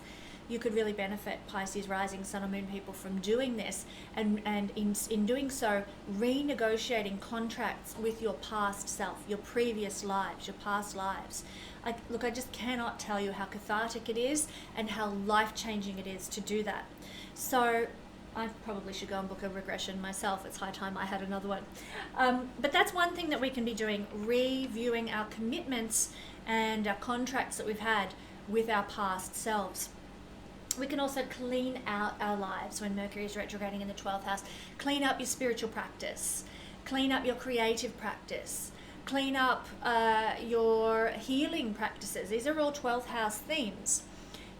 you could really benefit Pisces rising, sun and moon people from doing this, and in doing so, renegotiating contracts with your past self, your previous lives, your past lives. I just cannot tell you how cathartic it is and how life-changing it is to do that. So I probably should go and book a regression myself. It's high time I had another one. But that's one thing that we can be doing, reviewing our commitments and our contracts that we've had with our past selves. We can also clean out our lives when Mercury is retrograding in the 12th house. Clean up your spiritual practice. Clean up your creative practice. Clean up your healing practices. These are all 12th house themes.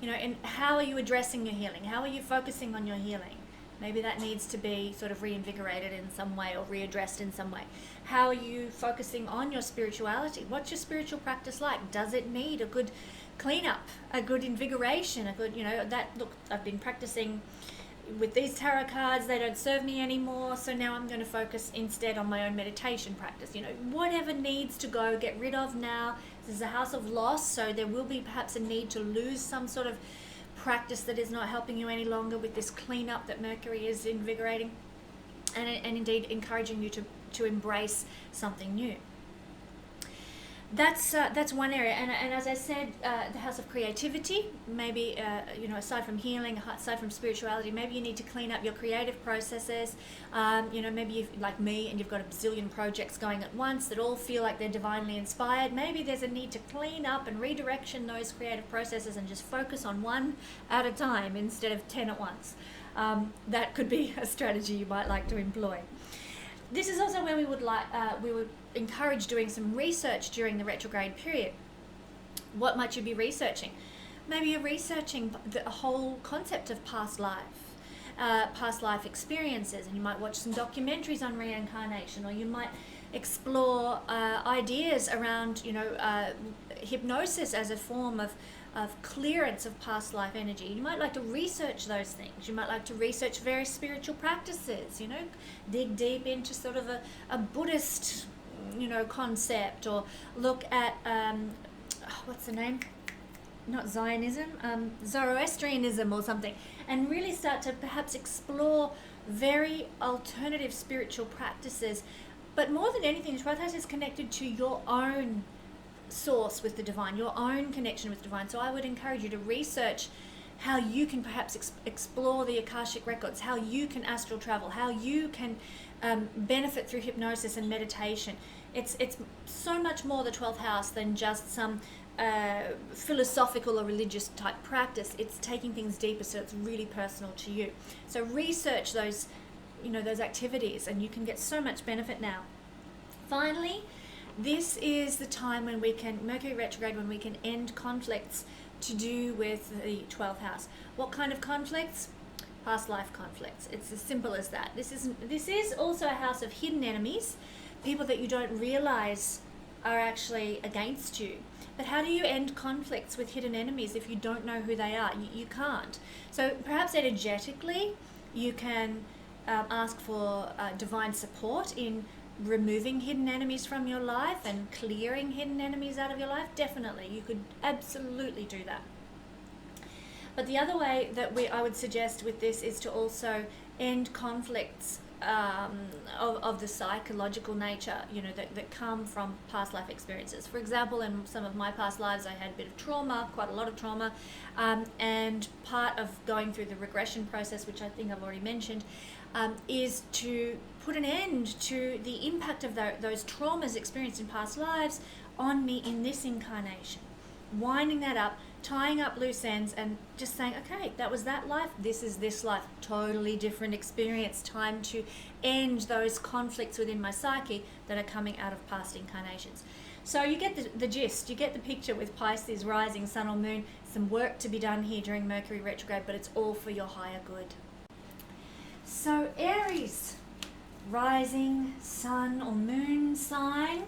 And how are you addressing your healing? How are you focusing on your healing? Maybe that needs to be sort of reinvigorated in some way, or readdressed in some way. How are you focusing on your spirituality? What's your spiritual practice like? Does it need a good cleanup, a good invigoration, a good, I've been practicing with these tarot cards, they don't serve me anymore, so now I'm going to focus instead on my own meditation practice. Whatever needs to go, get rid of now. This is a house of loss, so there will be perhaps a need to lose some sort of practice that is not helping you any longer with this cleanup that Mercury is invigorating, and indeed encouraging you to embrace something new. That's one area, and as I said, the house of creativity, maybe aside from healing, aside from spirituality, maybe you need to clean up your creative processes. Maybe you've, like me, and you've got a bazillion projects going at once that all feel like they're divinely inspired. Maybe there's a need to clean up and redirection those creative processes and just focus on one at a time instead of 10 at once. That could be a strategy you might like to employ. This is also where we would encourage doing some research during the retrograde period. What might you be researching? Maybe you're researching the whole concept of past life experiences, and you might watch some documentaries on reincarnation, or you might explore ideas around hypnosis as a form of clearance of past life energy. You might like to research those things. You might like to research various spiritual practices, you know, dig deep into sort of a Buddhist, you know, concept, or look at, what's the name? Not Zionism, Zoroastrianism or something, and really start to perhaps explore very alternative spiritual practices. But more than anything, 12th house is connected to your own source with the divine, your own connection with the divine. So I would encourage you to research how you can perhaps explore the Akashic records, how you can astral travel, how you can benefit through hypnosis and meditation. It's so much more the 12th house than just some philosophical or religious type practice. It's taking things deeper, so it's really personal to you. So research those, you know, those activities, and you can get so much benefit now. Finally, this is the time when we can, Mercury retrograde, when we can end conflicts to do with the 12th house. What kind of conflicts? Past life conflicts. It's as simple as that. This is also a house of hidden enemies, people that you don't realize are actually against you. But how do you end conflicts with hidden enemies if you don't know who they are? You can't. So perhaps energetically, you can ask for divine support in removing hidden enemies from your life and clearing hidden enemies out of your life. Definitely, you could absolutely do that. But the other way that I would suggest with this is to also end conflicts of the psychological nature, you know, that come from past life experiences. For example, in some of my past lives, I had a bit of trauma, quite a lot of trauma, and part of going through the regression process, which I think I've already mentioned, is to put an end to the impact of those traumas experienced in past lives on me in this incarnation. Winding that up, tying up loose ends, and just saying, okay, that was that life, this is this life, totally different experience. Time to end those conflicts within my psyche that are coming out of past incarnations. So you get the gist, you get the picture with Pisces, rising, sun or moon. Some work to be done here during Mercury retrograde, but it's all for your higher good. So Aries, rising, sun or moon sign.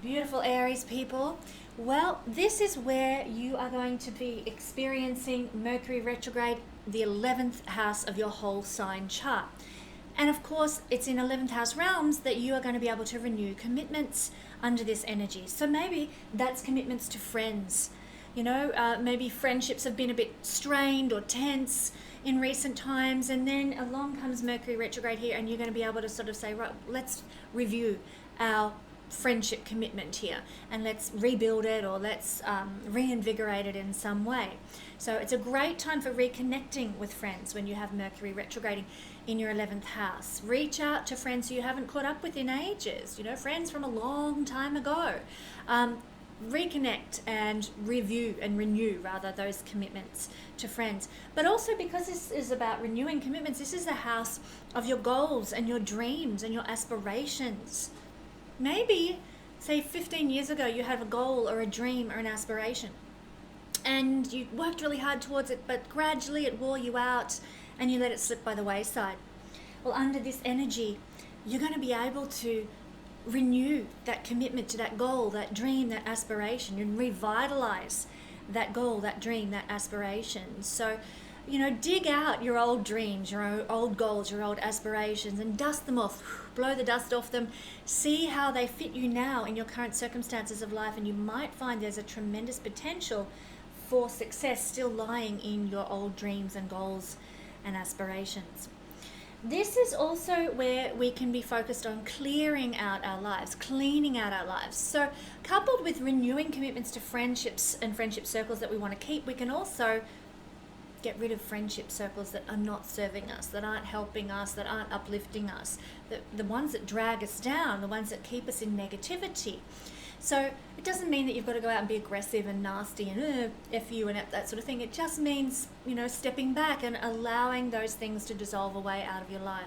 Beautiful Aries people. Well, this is where you are going to be experiencing Mercury retrograde, the 11th house of your whole sign chart. And of course, it's in 11th house realms that you are going to be able to renew commitments under this energy. So maybe that's commitments to friends. You know, maybe friendships have been a bit strained or tense in recent times, and then along comes Mercury retrograde here, and you're going to be able to sort of say, right, let's review our friendship commitment here, and let's rebuild it, or let's reinvigorate it in some way. So it's a great time for reconnecting with friends when you have Mercury retrograding in your 11th house. Reach out to friends who you haven't caught up with in ages, you know, friends from a long time ago. Reconnect and review and renew, rather, those commitments to friends. But also, because this is about renewing commitments, this is the house of your goals and your dreams and your aspirations. Maybe, say 15 years ago, you had a goal or a dream or an aspiration, and you worked really hard towards it, but gradually it wore you out and you let it slip by the wayside. Well, under this energy, you're going to be able to renew that commitment to that goal, that dream, that aspiration, and revitalize that goal, that dream, that aspiration. So, you know, dig out your old dreams, your old goals, your old aspirations, and dust them off. Blow the dust off them. See how they fit you now in your current circumstances of life, and you might find there's a tremendous potential for success still lying in your old dreams and goals and aspirations. This is also where we can be focused on clearing out our lives, cleaning out our lives. So coupled with renewing commitments to friendships and friendship circles that we want to keep, we can also get rid of friendship circles that are not serving us, that aren't helping us, that aren't uplifting us, the ones that drag us down, the ones that keep us in negativity. So it doesn't mean that you've got to go out and be aggressive and nasty and F you and that sort of thing. It just means, you know, stepping back and allowing those things to dissolve away out of your life.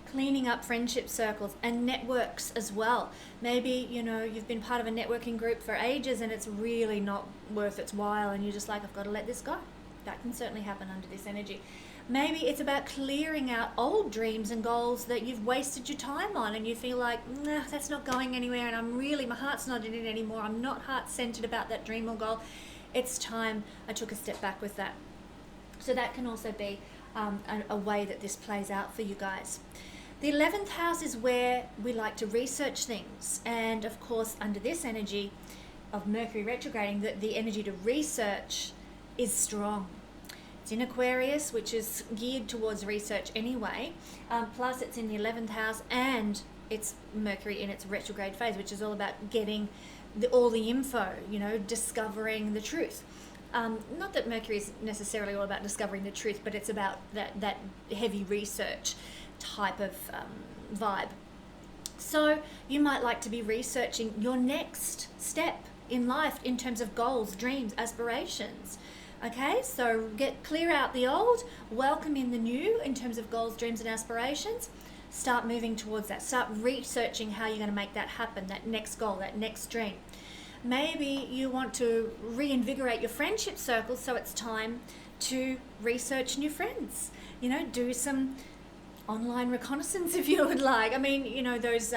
Cleaning up friendship circles and networks as well. Maybe, you know, you've been part of a networking group for ages and it's really not worth its while, and you're just like, I've got to let this go. That can certainly happen under this energy. Maybe it's about clearing out old dreams and goals that you've wasted your time on, and you feel like, nah, that's not going anywhere, and my heart's not in it anymore. I'm not heart-centered about that dream or goal. It's time I took a step back with that. So that can also be a way that this plays out for you guys. The 11th house is where we like to research things. And of course, under this energy of Mercury retrograding, the energy to research is strong. It's in Aquarius, which is geared towards research anyway. Plus it's in the 11th house, and it's Mercury in its retrograde phase, which is all about getting all the info, discovering the truth. Not that Mercury is necessarily all about discovering the truth, but it's about that heavy research type of vibe. So you might like to be researching your next step in life in terms of goals, dreams, aspirations. Okay, so clear out the old, welcome in the new in terms of goals, dreams, and aspirations. Start moving towards that. Start researching how you're going to make that happen, that next goal, that next dream. Maybe you want to reinvigorate your friendship circle, so it's time to research new friends. Do some online reconnaissance if you would like. I mean, those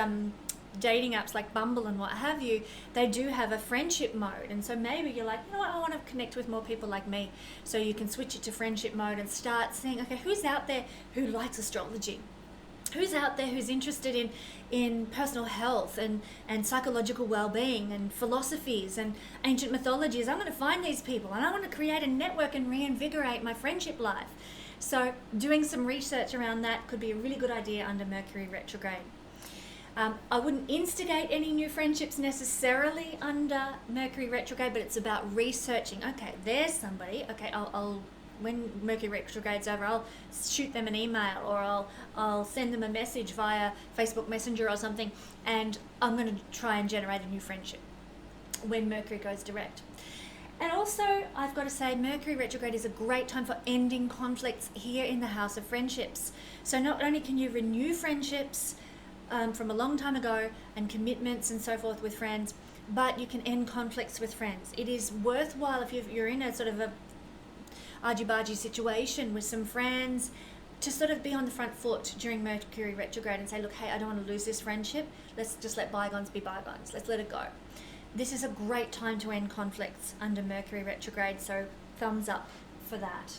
dating apps like Bumble and what have you, they do have a friendship mode. And so maybe you're like, I want to connect with more people like me. So you can switch it to friendship mode and start seeing, okay, who's out there who likes astrology? Who's out there who's interested in personal health and psychological well-being and philosophies and ancient mythologies? I'm going to find these people, and I want to create a network and reinvigorate my friendship life. So doing some research around that could be a really good idea under Mercury retrograde. I wouldn't instigate any new friendships necessarily under Mercury retrograde, but it's about researching. Okay, there's somebody. Okay, I'll when Mercury retrograde's over, I'll shoot them an email, or I'll send them a message via Facebook Messenger or something, and I'm going to try and generate a new friendship when Mercury goes direct. And also, I've got to say, Mercury retrograde is a great time for ending conflicts here in the House of Friendships. So not only can you renew friendships from a long time ago and commitments and so forth with friends, but you can end conflicts with friends. It is worthwhile if you're in a sort of a argy-bargy situation with some friends to sort of be on the front foot during Mercury retrograde and say, look, hey, I don't want to lose this friendship. Let's just let bygones be bygones. Let's let it go. This is a great time to end conflicts under Mercury retrograde, so thumbs up for that.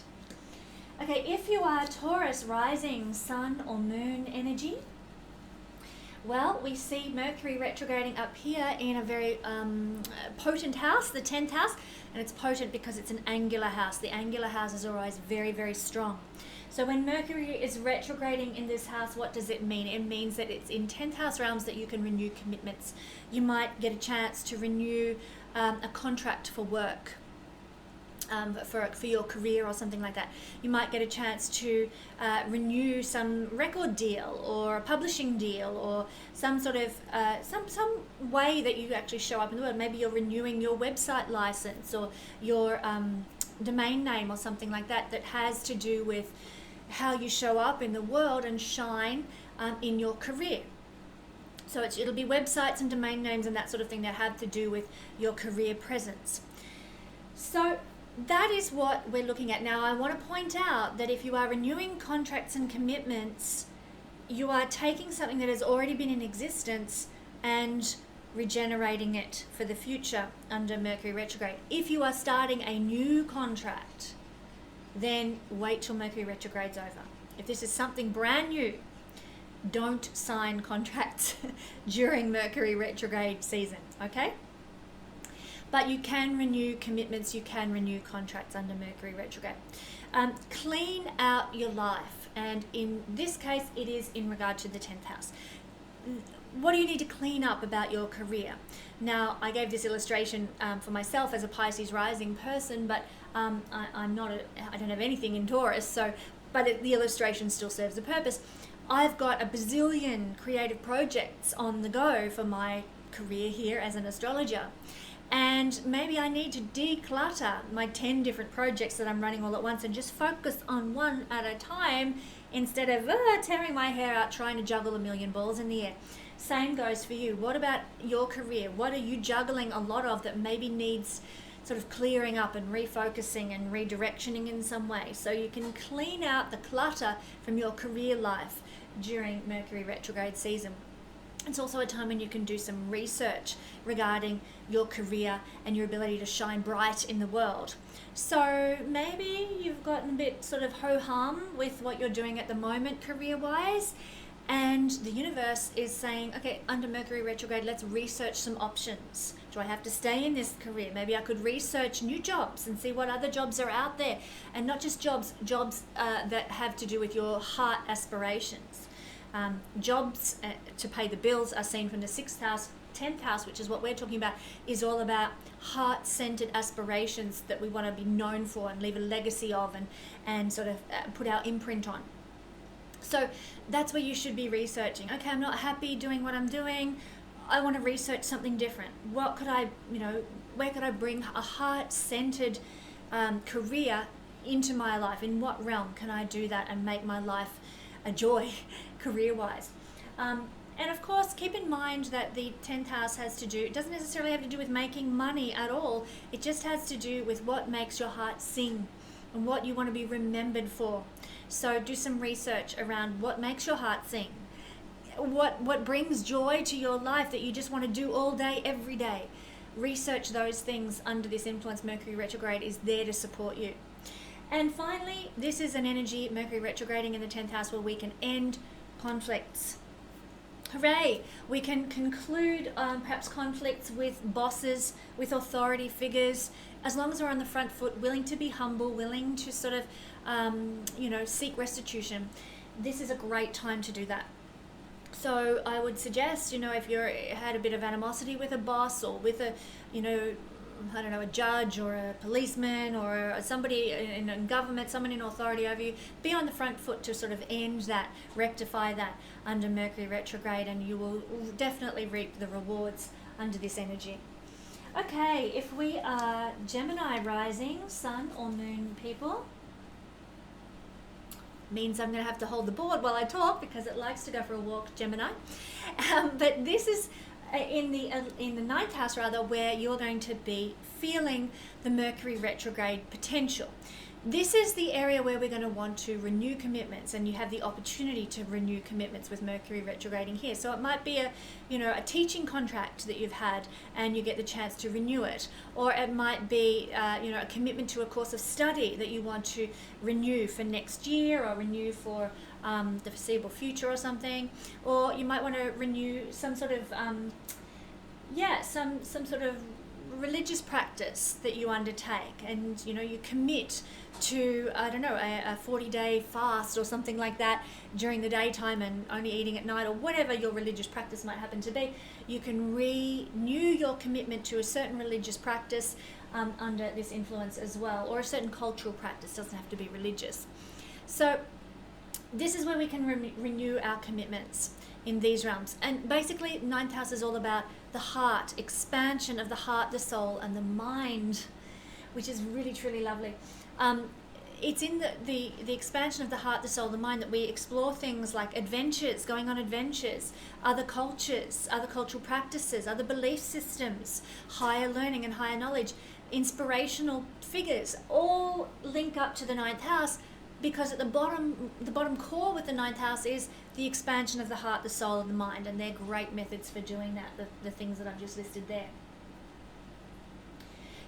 Okay, if you are Taurus rising, sun or moon energy, well, we see Mercury retrograding up here in a very potent house, the 10th house, and it's potent because it's an angular house. The angular houses are always very, very strong. So when Mercury is retrograding in this house, what does it mean? It means that it's in 10th house realms that you can renew commitments. You might get a chance to renew a contract for work. For your career or something like that. You might get a chance to renew some record deal or a publishing deal, or some sort of some way that you actually show up in the world. Maybe you're renewing your website license or your domain name or something like that, that has to do with how you show up in the world and shine in your career. So it'll be websites and domain names and that sort of thing that have to do with your career presence. So that is what we're looking at. Now, I want to point out that if you are renewing contracts and commitments, you are taking something that has already been in existence and regenerating it for the future under Mercury retrograde. If you are starting a new contract, then wait till Mercury retrograde's over. If this is something brand new, don't sign contracts during Mercury retrograde season, okay? But you can renew commitments, you can renew contracts under Mercury retrograde. Clean out your life, and in this case, it is in regard to the 10th house. What do you need to clean up about your career? Now, I gave this illustration for myself as a Pisces rising person, but I don't have anything in Taurus, but the illustration still serves a purpose. I've got a bazillion creative projects on the go for my career here as an astrologer. And maybe I need to declutter my 10 different projects that I'm running all at once and just focus on one at a time instead of tearing my hair out trying to juggle a million balls in the air. Same goes for you. What about your career? What are you juggling a lot of that maybe needs sort of clearing up and refocusing and redirectioning in some way. So you can clean out the clutter from your career life during Mercury retrograde season. It's also a time when you can do some research regarding your career and your ability to shine bright in the world. So maybe you've gotten a bit sort of ho-hum with what you're doing at the moment career-wise, and the universe is saying, okay, under Mercury retrograde, let's research some options. Do I have to stay in this career? Maybe I could research new jobs and see what other jobs are out there, and not just jobs that have to do with your heart aspirations. Jobs to pay the bills are seen from the 6th house. 10th house, which is what we're talking about, is all about heart-centered aspirations that we want to be known for and leave a legacy of, and sort of put our imprint on. So that's where you should be researching. Okay, I'm not happy doing what I'm doing. I want to research something different. What could I, where could I bring a heart-centered career into my life? In what realm can I do that and make my life a joy career-wise? And of course, keep in mind that the 10th house it doesn't necessarily have to do with making money at all. It just has to do with what makes your heart sing and what you want to be remembered for. So do some research around what makes your heart sing. What brings joy to your life that you just want to do all day, every day. Research those things under this influence. Mercury retrograde is there to support you. And finally, this is an energy, Mercury retrograding in the 10th house, where we can end conflicts. Hooray! We can conclude perhaps conflicts with bosses, with authority figures, as long as we're on the front foot, willing to be humble, willing to sort of, seek restitution. This is a great time to do that. So I would suggest, if you had a bit of animosity with a boss, or with a, a judge or a policeman or somebody in government, someone in authority over you, be on the front foot to sort of end that, rectify that under Mercury retrograde, and you will definitely reap the rewards under this energy. Okay, if we are Gemini rising, sun or moon people, means I'm going to have to hold the board while I talk because it likes to go for a walk, Gemini. But this is in the 9th house, rather, where you're going to be feeling the Mercury retrograde potential. This is the area where we're going to want to renew commitments, and you have the opportunity to renew commitments with Mercury retrograding here. So it might be a teaching contract that you've had and you get the chance to renew it, or it might be a commitment to a course of study that you want to renew for next year, or renew for the foreseeable future or something. Or you might want to renew some sort of some sort of religious practice that you undertake, and you commit to a 40-day fast or something like that during the daytime and only eating at night, or whatever your religious practice might happen to be. You can renew your commitment to a certain religious practice under this influence as well, or a certain cultural practice. Doesn't have to be religious. So this is where we can renew our commitments in these realms. And basically, 9th house is all about the heart, expansion of the heart, the soul, and the mind, which is really, truly lovely. It's in the expansion of the heart, the soul, the mind that we explore things like adventures, going on adventures, other cultures, other cultural practices, other belief systems, higher learning and higher knowledge, inspirational figures, all link up to the 9th house. Because at the bottom core with the 9th house is the expansion of the heart, the soul, and the mind, and they're great methods for doing that, the things that I've just listed there.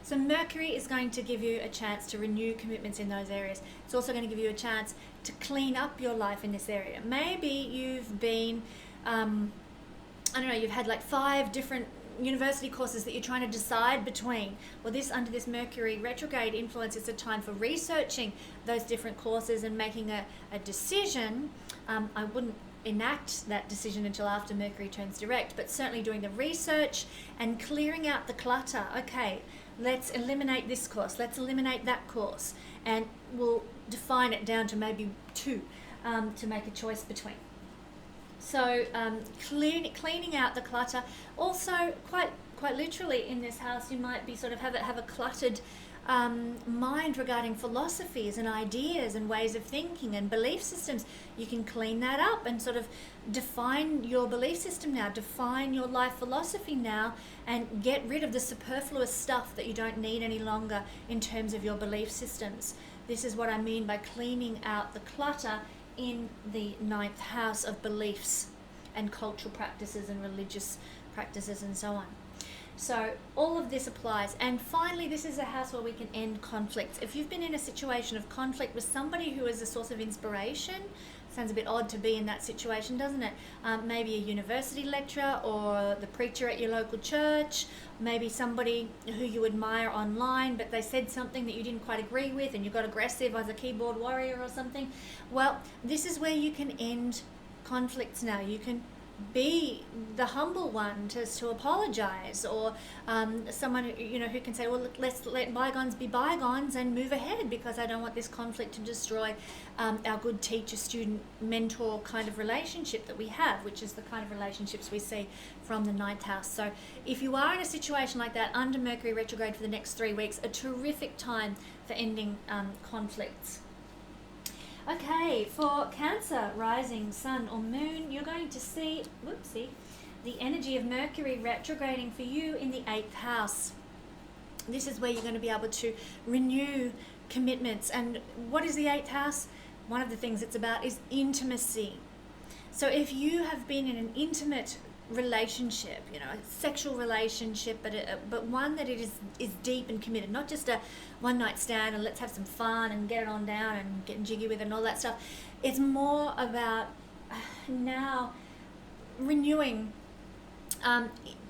So Mercury is going to give you a chance to renew commitments in those areas. It's also going to give you a chance to clean up your life in this area. Maybe you've been, you've had like 5 different university courses that you're trying to decide between. Well, under this Mercury retrograde influence, it's a time for researching those different courses and making a decision. I wouldn't enact that decision until after Mercury turns direct, but certainly doing the research and clearing out the clutter. Okay, let's eliminate this course, let's eliminate that course, and we'll define it down to maybe 2 to make a choice between. So cleaning out the clutter. Also, quite literally in this house, you might be sort of have a cluttered mind regarding philosophies and ideas and ways of thinking and belief systems, you can clean that up and sort of define your belief system now, define your life philosophy now, and get rid of the superfluous stuff that you don't need any longer in terms of your belief systems. This is what I mean by cleaning out the clutter in the 9th house of beliefs and cultural practices and religious practices and so on. So all of this applies. And finally, this is a house where we can end conflicts. If you've been in a situation of conflict with somebody who is a source of inspiration, sounds a bit odd to be in that situation, doesn't it? Maybe a university lecturer or the preacher at your local church, maybe somebody who you admire online, but they said something that you didn't quite agree with and you got aggressive as a keyboard warrior or something. Well, this is where you can end conflicts now. You can be the humble one to apologize, or someone who can say, well, let's let bygones be bygones and move ahead, because I don't want this conflict to destroy our good teacher student mentor kind of relationship that we have, which is the kind of relationships we see from the 9th house. So if you are in a situation like that under Mercury retrograde for the next 3 weeks, a terrific time for ending conflicts. Okay, for Cancer, rising, sun or moon, you're going to see, the energy of Mercury retrograding for you in the 8th house. This is where you're going to be able to renew commitments. And what is the 8th house? One of the things it's about is intimacy. So if you have been in an intimate relationship, a sexual relationship, but one that it is deep and committed, not just a one night stand and let's have some fun and get it on down and getting jiggy with it and all that stuff. It's more about now renewing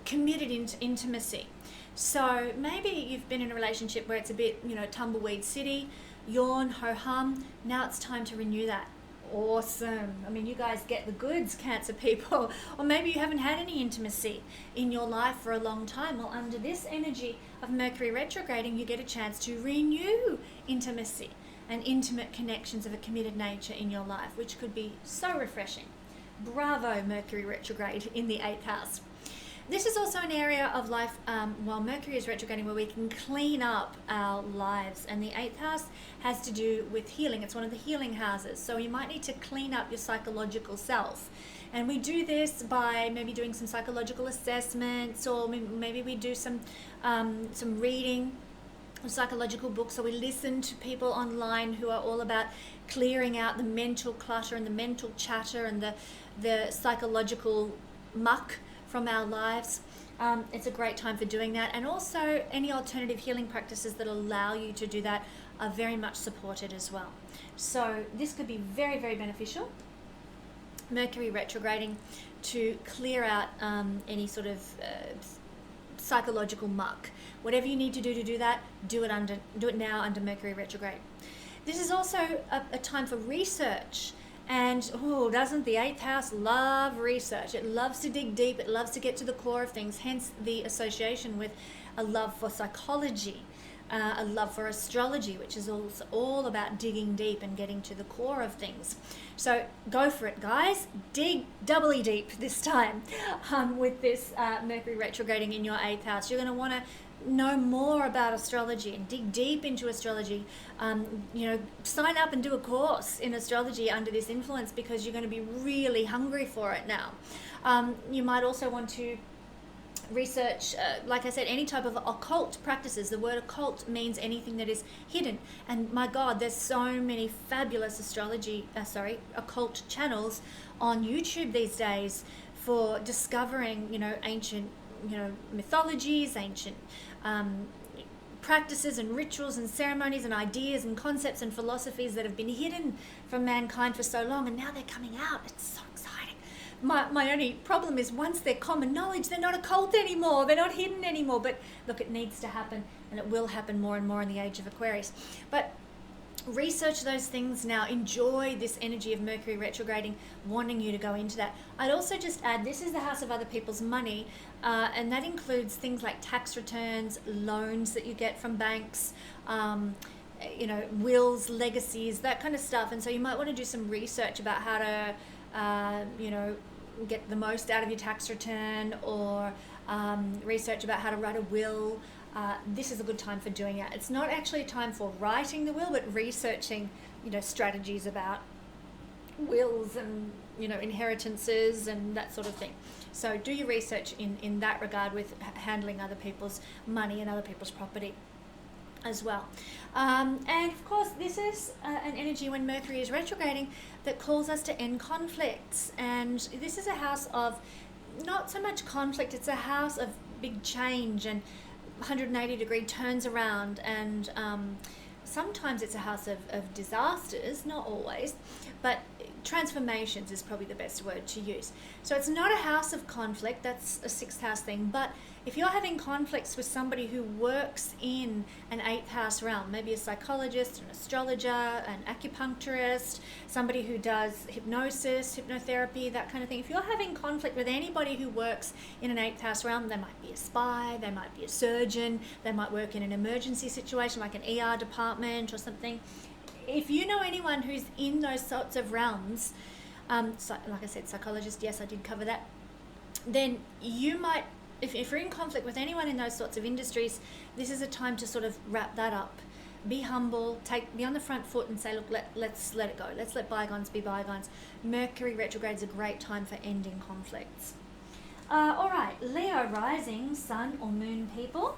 committed intimacy. So maybe you've been in a relationship where it's a bit, tumbleweed city, yawn, ho-hum. Now it's time to renew that. Awesome. I mean, you guys get the goods, Cancer people. Or maybe you haven't had any intimacy in your life for a long time. Well, under this energy of Mercury retrograding, you get a chance to renew intimacy and intimate connections of a committed nature in your life, which could be so refreshing. Bravo, Mercury retrograde in the 8th house. This is also an area of life while Mercury is retrograding where we can clean up our lives, and the 8th house has to do with healing. It's one of the healing houses, so you might need to clean up your psychological self, and we do this by maybe doing some psychological assessments, or maybe we do some reading of psychological books, or we listen to people online who are all about clearing out the mental clutter and the mental chatter and the psychological muck from our lives. It's a great time for doing that, and also any alternative healing practices that allow you to do that are very much supported as well. So this could be very, very beneficial. Mercury retrograding to clear out any sort of psychological muck. Whatever you need to do that, do it now under Mercury retrograde. This is also a time for research. And doesn't the 8th house love research? It loves to dig deep. It loves to get to the core of things, hence the association with a love for psychology, a love for astrology, which is also all about digging deep and getting to the core of things. So go for it, guys. Dig doubly deep this time with this Mercury retrograding in your 8th house. You're going to want to know more about astrology and dig deep into astrology. Sign up and do a course in astrology under this influence, because you're going to be really hungry for it now. You might also want to research, like I said, any type of occult practices. The word occult means anything that is hidden, and my God, there's so many fabulous occult channels on YouTube these days for discovering ancient mythologies, ancient practices and rituals and ceremonies and ideas and concepts and philosophies that have been hidden from mankind for so long, and now they're coming out. It's so exciting. My only problem is once they're common knowledge, they're not occult anymore, they're not hidden anymore. But look, it needs to happen, and it will happen more and more in the age of Aquarius. But research those things now. Enjoy this energy of Mercury retrograding, wanting you to go into that. I'd also just add, this is the house of other people's money, and that includes things like tax returns, loans that you get from banks, wills, legacies, that kind of stuff. And so you might want to do some research about how to get the most out of your tax return, or research about how to write a will, this is a good time for doing it. It's not actually a time for writing the will, but researching, strategies about wills and, inheritances and that sort of thing. So do your research in that regard with handling other people's money and other people's property as well. And of course, this is an energy when Mercury is retrograding that calls us to end conflicts. And this is a house of not so much conflict, it's a house of big change and 180-degree turns around, and sometimes it's a house of disasters, not always, but transformations is probably the best word to use. So it's not a house of conflict, that's a sixth house thing, but if you're having conflicts with somebody who works in an eighth house realm, maybe a psychologist, an astrologer, an acupuncturist, somebody who does hypnosis, hypnotherapy, that kind of thing, if you're having conflict with anybody who works in an eighth house realm, they might be a spy, they might be a surgeon, they might work in an emergency situation like an ER department or something. If you know anyone who's in those sorts of realms, so, like I said, psychologist, yes, I did cover that, then you might, if you're in conflict with anyone in those sorts of industries, this is a time to sort of wrap that up. Be humble, be on the front foot and say, look, let's let it go. Let's let bygones be bygones. Mercury retrograde is a great time for ending conflicts. All right, Leo rising, sun or moon people.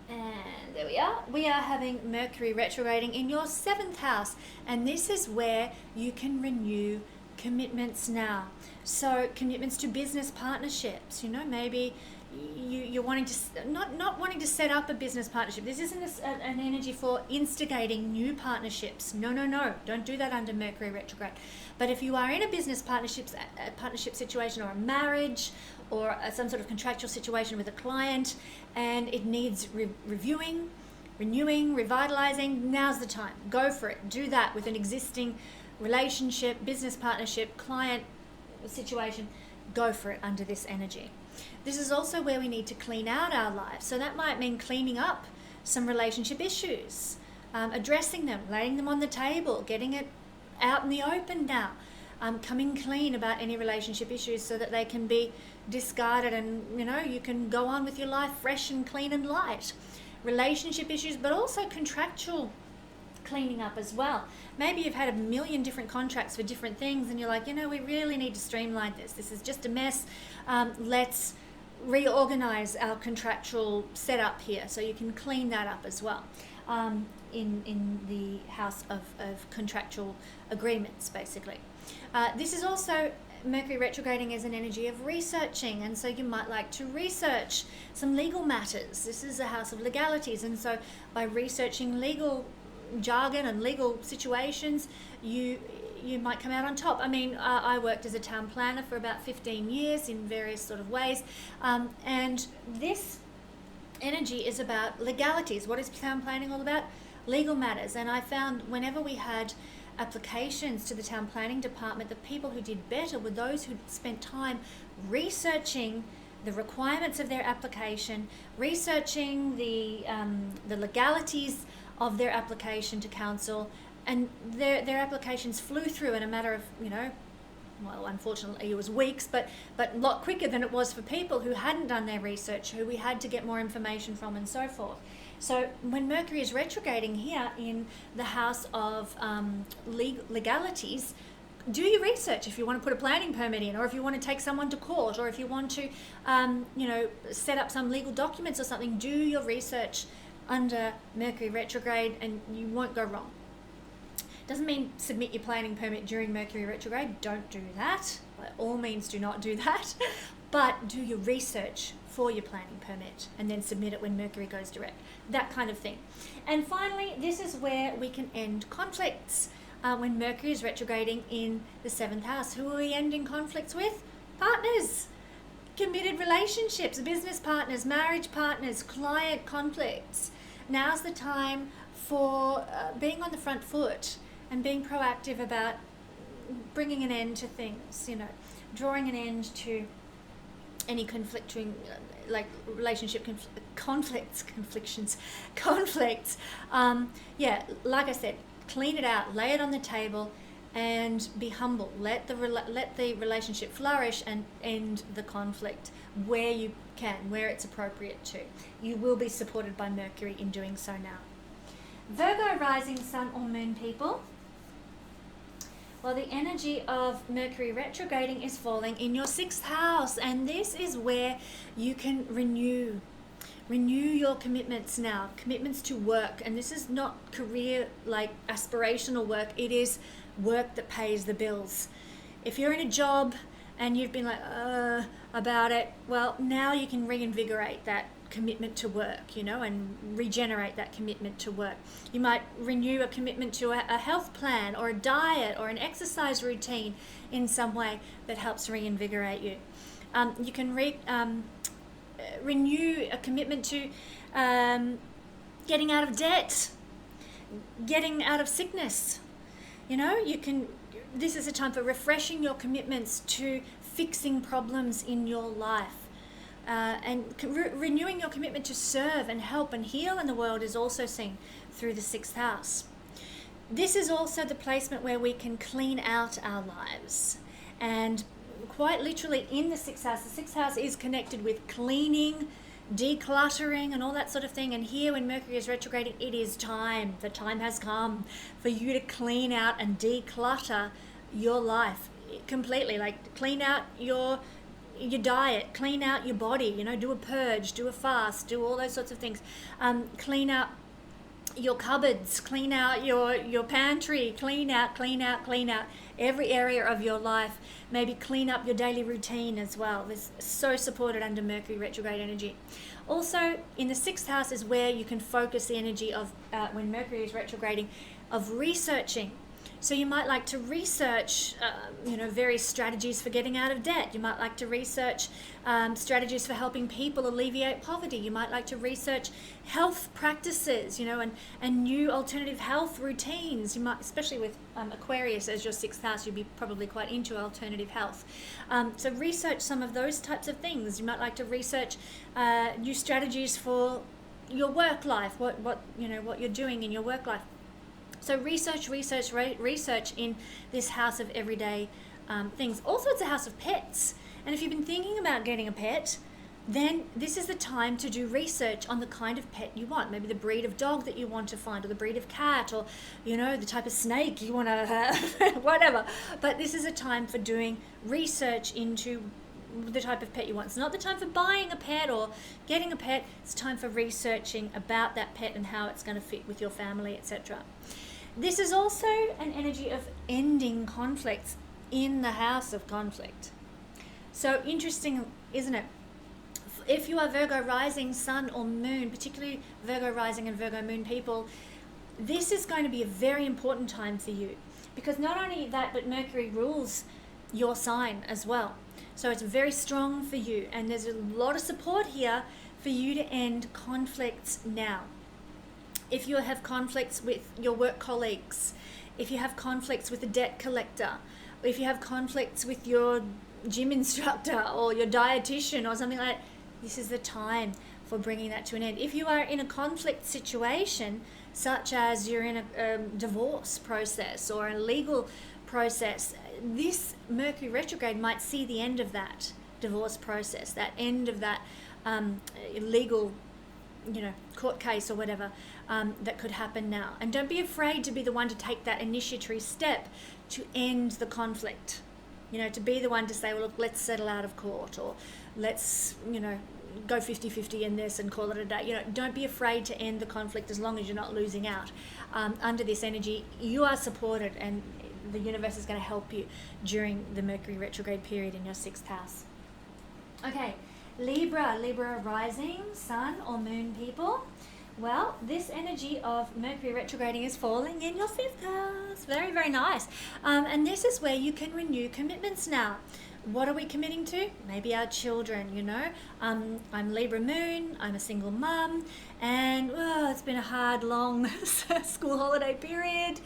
And there we are. We are having Mercury retrograding in your seventh house. And this is where you can renew commitments now. So commitments to business partnerships, maybe you're wanting to, not wanting to set up a business partnership. This isn't an energy for instigating new partnerships. No. Don't do that under Mercury retrograde. But if you are in a business partnership situation or a marriage or some sort of contractual situation with a client and it needs reviewing, renewing, revitalizing, now's the time. Go for it. Do that with an existing relationship, business partnership, client situation. Go for it under this energy. This is also where we need to clean out our lives. So that might mean cleaning up some relationship issues, addressing them, laying them on the table, getting it out in the open now, coming clean about any relationship issues so that they can be discarded and, you can go on with your life fresh and clean and light. Relationship issues, but also contractual cleaning up as well. Maybe you've had a million different contracts for different things and you're like, we really need to streamline this. This is just a mess. Let's reorganize our contractual setup here so you can clean that up as well in the house of contractual agreements, basically. This is also Mercury retrograding as an energy of researching, and so you might like to research some legal matters. This is a house of legalities, and so by researching legal jargon and legal situations, you might come out on top. I worked as a town planner for about 15 years in various sort of ways, and this energy is about legalities. What is town planning all about? Legal matters. And I found whenever we had applications to the town planning department, the people who did better were those who spent time researching the requirements of their application, researching the legalities of their application to council, and their applications flew through in a matter of, well, unfortunately it was weeks, but a lot quicker than it was for people who hadn't done their research, who we had to get more information from and so forth. So when Mercury is retrograding here in the house of legalities, do your research if you want to put a planning permit in, or if you want to take someone to court, or if you want to, set up some legal documents or something. Do your research under Mercury retrograde and you won't go wrong. Doesn't mean submit your planning permit during Mercury retrograde. Don't do that. By all means, do not do that. But do your research for your planning permit and then submit it when Mercury goes direct. That kind of thing. And finally, this is where we can end conflicts. When Mercury is retrograding in the seventh house, who are we ending conflicts with? Partners. Committed relationships, business partners, marriage partners, client conflicts. Now's the time for being on the front foot and being proactive about bringing an end to things, drawing an end to any conflicting, like relationship conflicts. Like I said, clean it out, lay it on the table, and be humble. Let the relationship flourish and end the conflict where you can, where it's appropriate to. You will be supported by Mercury in doing so now. Virgo rising sun or moon people. Well, the energy of Mercury retrograding is falling in your 6th house, and this is where you can renew your commitments now, commitments to work. And this is not career, like aspirational work. It is work that pays the bills. If you're in a job and you've been like, about it, well, now you can reinvigorate that commitment to work, and regenerate that commitment to work. You might renew a commitment to a health plan or a diet or an exercise routine in some way that helps reinvigorate you. You can renew a commitment to getting out of debt, getting out of sickness. This is a time for refreshing your commitments to fixing problems in your life. And renewing your commitment to serve and help and heal in the world is also seen through the 6th house. This is also the placement where we can clean out our lives. And quite literally in the 6th house is connected with cleaning, decluttering and all that sort of thing. And here when Mercury is retrograding, it is time. The time has come for you to clean out and declutter your life completely. Like clean out your diet, clean out your body, do a purge, do a fast, do all those sorts of things. Clean out your cupboards, clean out your pantry, clean out every area of your life. Maybe clean up your daily routine as well. This is so supported under Mercury retrograde energy. Also in the 6th house is where you can focus the energy of when Mercury is retrograding, of researching. So you might like to research, various strategies for getting out of debt. You might like to research strategies for helping people alleviate poverty. You might like to research health practices, and new alternative health routines. You might, especially with Aquarius as your 6th house, you'd be probably quite into alternative health. So research some of those types of things. You might like to research new strategies for your work life, what you're doing in your work life. So research in this house of everyday things. Also, it's a house of pets. And if you've been thinking about getting a pet, then this is the time to do research on the kind of pet you want. Maybe the breed of dog that you want to find, or the breed of cat, or, the type of snake you want to have, whatever. But this is a time for doing research into the type of pet you want. It's not the time for buying a pet or getting a pet. It's time for researching about that pet and how it's going to fit with your family, etc. This is also an energy of ending conflicts in the house of conflict. So interesting, isn't it? If you are Virgo rising, sun or moon, particularly Virgo rising and Virgo moon people, this is going to be a very important time for you, because not only that, but Mercury rules your sign as well. So it's very strong for you, and there's a lot of support here for you to end conflicts now. If you have conflicts with your work colleagues, if you have conflicts with a debt collector, if you have conflicts with your gym instructor or your dietitian or something like that, this is the time for bringing that to an end. If you are in a conflict situation, such as you're in a divorce process or a legal process, this Mercury retrograde might see the end of that divorce process, that end of that legal court case or whatever that could happen now. And don't be afraid to be the one to take that initiatory step to end the conflict. To be the one to say, well, look, let's settle out of court, or let's, go 50-50 in this and call it a day. Don't be afraid to end the conflict as long as you're not losing out. Under this energy, you are supported, and the universe is going to help you during the Mercury retrograde period in your 6th house. Okay, Libra rising, sun or moon people. Well, this energy of Mercury retrograding is falling in your 5th house. Very, very nice. And this is where you can renew commitments now. What are we committing to? Maybe our children, I'm Libra moon, I'm a single mum, and it's been a hard, long school holiday period.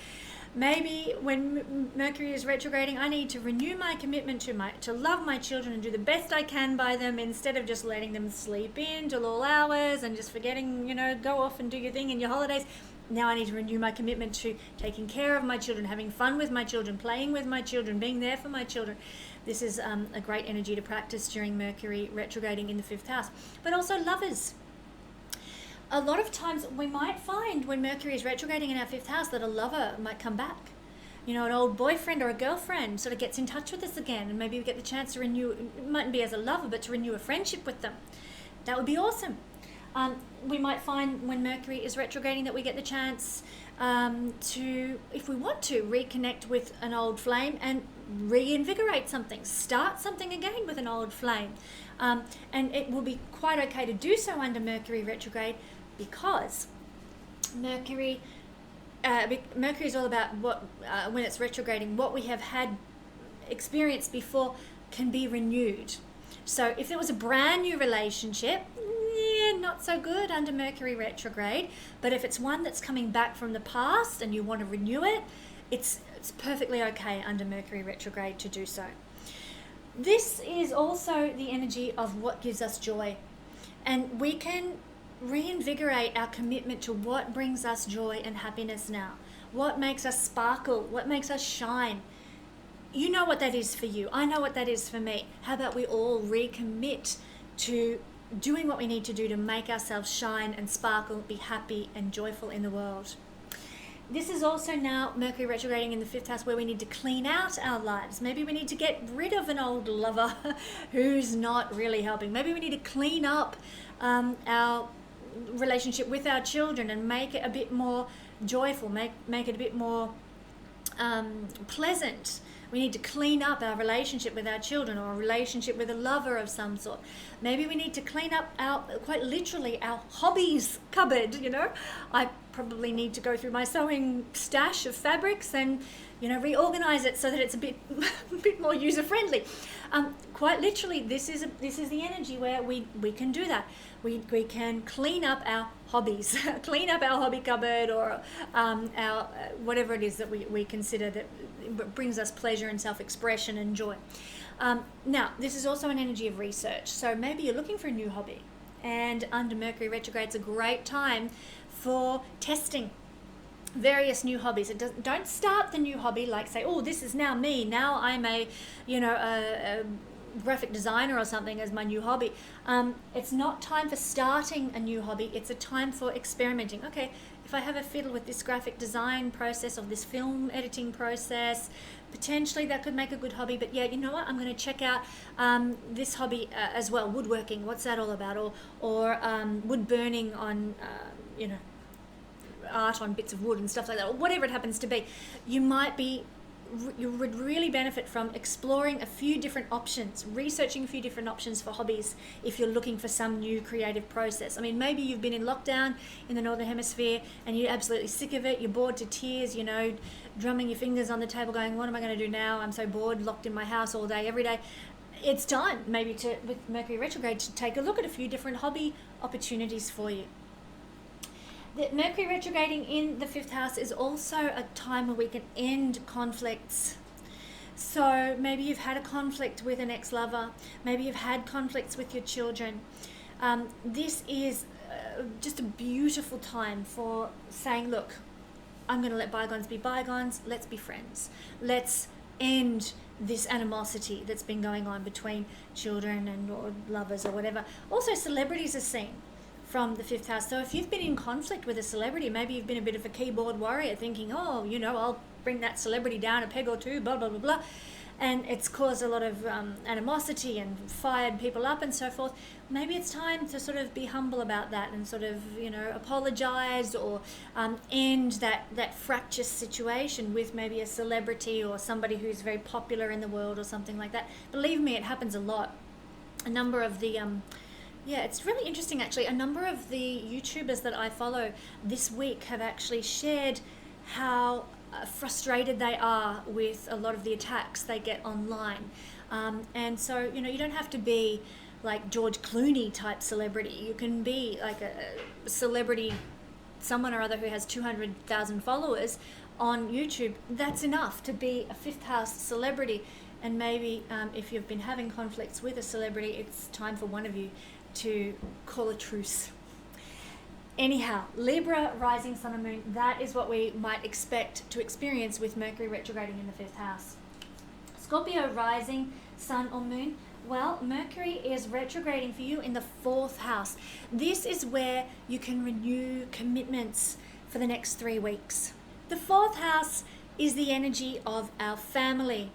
Maybe when Mercury is retrograding, I need to renew my commitment to love my children and do the best I can by them, instead of just letting them sleep in till all hours and just forgetting, go off and do your thing in your holidays. now I need to renew my commitment to taking care of my children, having fun with my children, playing with my children, being there for my children. This is a great energy to practice during Mercury retrograding in the 5th house. But also lovers. A lot of times we might find when Mercury is retrograding in our 5th house that a lover might come back. You know, an old boyfriend or a girlfriend sort of gets in touch with us again, and maybe we get the chance to renew, it mightn't be as a lover, but to renew a friendship with them. That would be awesome. We might find when Mercury is retrograding that we get the chance to, if we want to, reconnect with an old flame and reinvigorate something, start something again with an old flame. And it will be quite okay to do so under Mercury retrograde, because Mercury is all about what, when it's retrograding, what we have had experienced before can be renewed. So if there was a brand new relationship, not so good under Mercury retrograde. But if it's one that's coming back from the past and you want to renew it, it's perfectly okay under Mercury retrograde to do so. This is also the energy of what gives us joy. And we can reinvigorate our commitment to what brings us joy and happiness now. What makes us sparkle? What makes us shine? You know what that is for you. I know what that is for me. How about we all recommit to doing what we need to do to make ourselves shine and sparkle, be happy and joyful in the world. This is also now Mercury retrograding in the 5th house, where we need to clean out our lives. Maybe we need to get rid of an old lover who's not really helping. Maybe we need to clean up our relationship with our children and make it a bit more joyful, make it a bit more pleasant. We need to clean up our relationship with our children, or a relationship with a lover of some sort. Maybe we need to clean up quite literally, our hobbies cupboard, you know. I probably need to go through my sewing stash of fabrics and, you know, reorganize it so that it's a bit more user-friendly. Quite literally, this is the energy where we can do that. We can clean up our hobbies, clean up our hobby cupboard, or our whatever it is that we consider that brings us pleasure and self-expression and joy. Now, this is also an energy of research. So maybe you're looking for a new hobby, and under Mercury retrograde, it's a great time for testing various new hobbies. Don't start the new hobby like, say, oh, this is now me. Now I'm a graphic designer or something as my new hobby. It's not time for starting a new hobby. It's a time for experimenting. Okay, if I have a fiddle with this graphic design process or this film editing process, potentially that could make a good hobby. But yeah, you know what? I'm going to check out this hobby as well. Woodworking. What's that all about? Or wood burning on, art on bits of wood and stuff like that, or whatever it happens to be. You would really benefit from exploring a few different options, researching a few different options for hobbies if you're looking for some new creative process. I mean, maybe you've been in lockdown in the Northern Hemisphere and you're absolutely sick of it, you're bored to tears, you know, drumming your fingers on the table going, what am I going to do now? I'm so bored, locked in my house all day, every day. It's time maybe with Mercury retrograde to take a look at a few different hobby opportunities for you. The Mercury retrograding in the 5th house is also a time where we can end conflicts. So maybe you've had a conflict with an ex-lover. Maybe you've had conflicts with your children. This is just a beautiful time for saying, look, I'm going to let bygones be bygones. Let's be friends. Let's end this animosity that's been going on between children and or lovers or whatever. Also, celebrities are seen from the 5th house. So if you've been in conflict with a celebrity, maybe you've been a bit of a keyboard warrior thinking, oh, you know, I'll bring that celebrity down a peg or two, blah, blah, blah, blah. And it's caused a lot of animosity and fired people up and so forth. Maybe it's time to sort of be humble about that and sort of, you know, apologize or end that fractious situation with maybe a celebrity or somebody who's very popular in the world or something like that. Believe me, it happens a lot. A number of the yeah, it's really interesting actually. A number of the YouTubers that I follow this week have actually shared how frustrated they are with a lot of the attacks they get online. And so, you know, you don't have to be like George Clooney type celebrity. You can be like a celebrity, someone or other who has 200,000 followers on YouTube. That's enough to be a 5th house celebrity. And maybe if you've been having conflicts with a celebrity, it's time for one of you to call a truce. Anyhow, Libra rising sun and moon, that is what we might expect to experience with Mercury retrograding in the 5th house. Scorpio rising sun or moon, well, Mercury is retrograding for you in the 4th house. This is where you can renew commitments for the next 3 weeks. The 4th house is the energy of our family,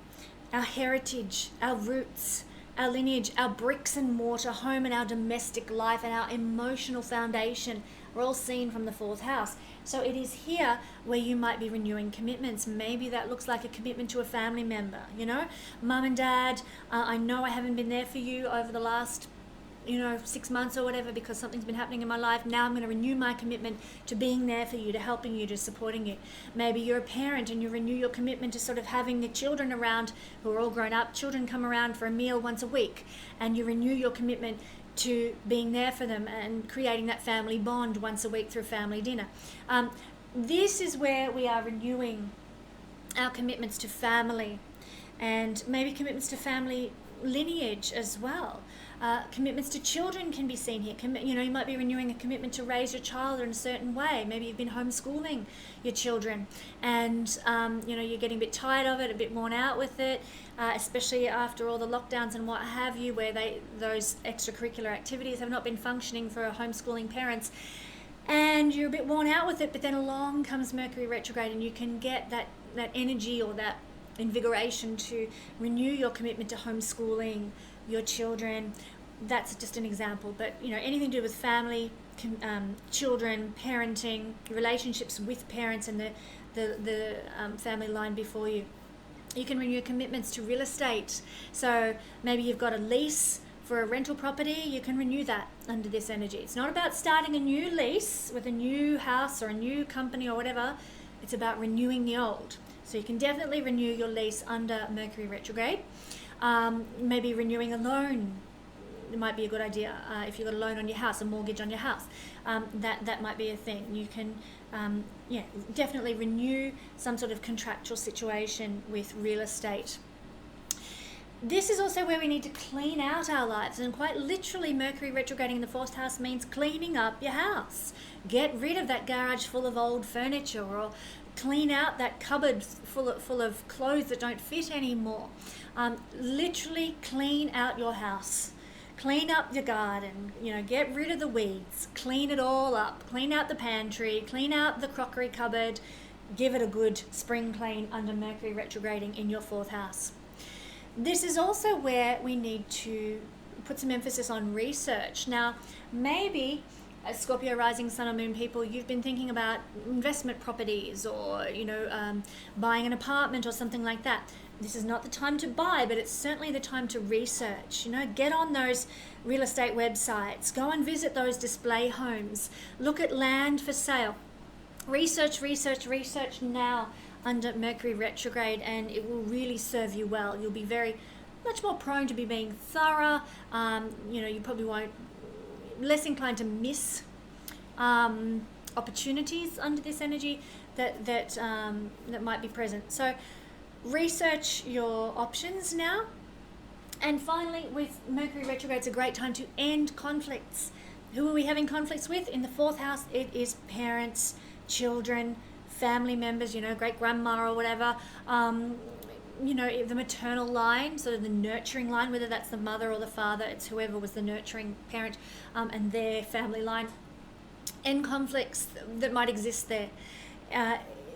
our heritage, our roots, our lineage, our bricks and mortar home, and our domestic life and our emotional foundation are all seen from the 4th house. So it is here where you might be renewing commitments. Maybe that looks like a commitment to a family member, you know, mum and dad, I know I haven't been there for you over the last 6 months or whatever because something's been happening in my life. Now I'm going to renew my commitment to being there for you, to helping you, to supporting you. Maybe you're a parent and you renew your commitment to sort of having the children around who are all grown up. Children come around for a meal once a week, and you renew your commitment to being there for them and creating that family bond once a week through family dinner. This is where we are renewing our commitments to family, and maybe commitments to family lineage as well. Commitments to children can be seen here. You might be renewing a commitment to raise your child in a certain way. Maybe you've been homeschooling your children, and you're getting a bit tired of it, a bit worn out with it, especially after all the lockdowns and what have you, where those extracurricular activities have not been functioning for homeschooling parents, and you're a bit worn out with it. But then along comes Mercury retrograde, and you can get that energy or that invigoration to renew your commitment to homeschooling your children. That's just an example, but anything to do with family, children, parenting, relationships with parents, and the family line before you. You can renew commitments to real estate. So maybe you've got a lease for a rental property. You can renew that under this energy. It's not about starting a new lease with a new house or a new company or whatever. It's about renewing the old. So you can definitely renew your lease under Mercury retrograde. Maybe renewing a loan. It might be a good idea if you've got a loan on your house, a mortgage on your house. That might be a thing. You can definitely renew some sort of contractual situation with real estate. This is also where we need to clean out our lives, and quite literally Mercury retrograding in the 4th house means cleaning up your house. Get rid of that garage full of old furniture, or clean out that cupboard full of clothes that don't fit anymore. Literally clean out your house. Clean up your garden, get rid of the weeds, clean it all up, clean out the pantry, clean out the crockery cupboard, give it a good spring clean under Mercury retrograding in your 4th house. This is also where we need to put some emphasis on research. Now, maybe as Scorpio rising sun or moon people, you've been thinking about investment properties or, buying an apartment or something like that. This is not the time to buy, but it's certainly the time to research. Get on those real estate websites. Go and visit those display homes. Look at land for sale. Research now under Mercury retrograde, and it will really serve you well. You'll be very much more prone to be being thorough. You probably won't, less inclined to miss opportunities under this energy that might be present. So research your options now. And finally, with Mercury retrograde, it's a great time to end conflicts. Who are we having conflicts with? In the 4th house, it is parents, children, family members, great grandma or whatever, the maternal line, sort of the nurturing line, whether that's the mother or the father, it's whoever was the nurturing parent, and their family line, end conflicts that might exist there.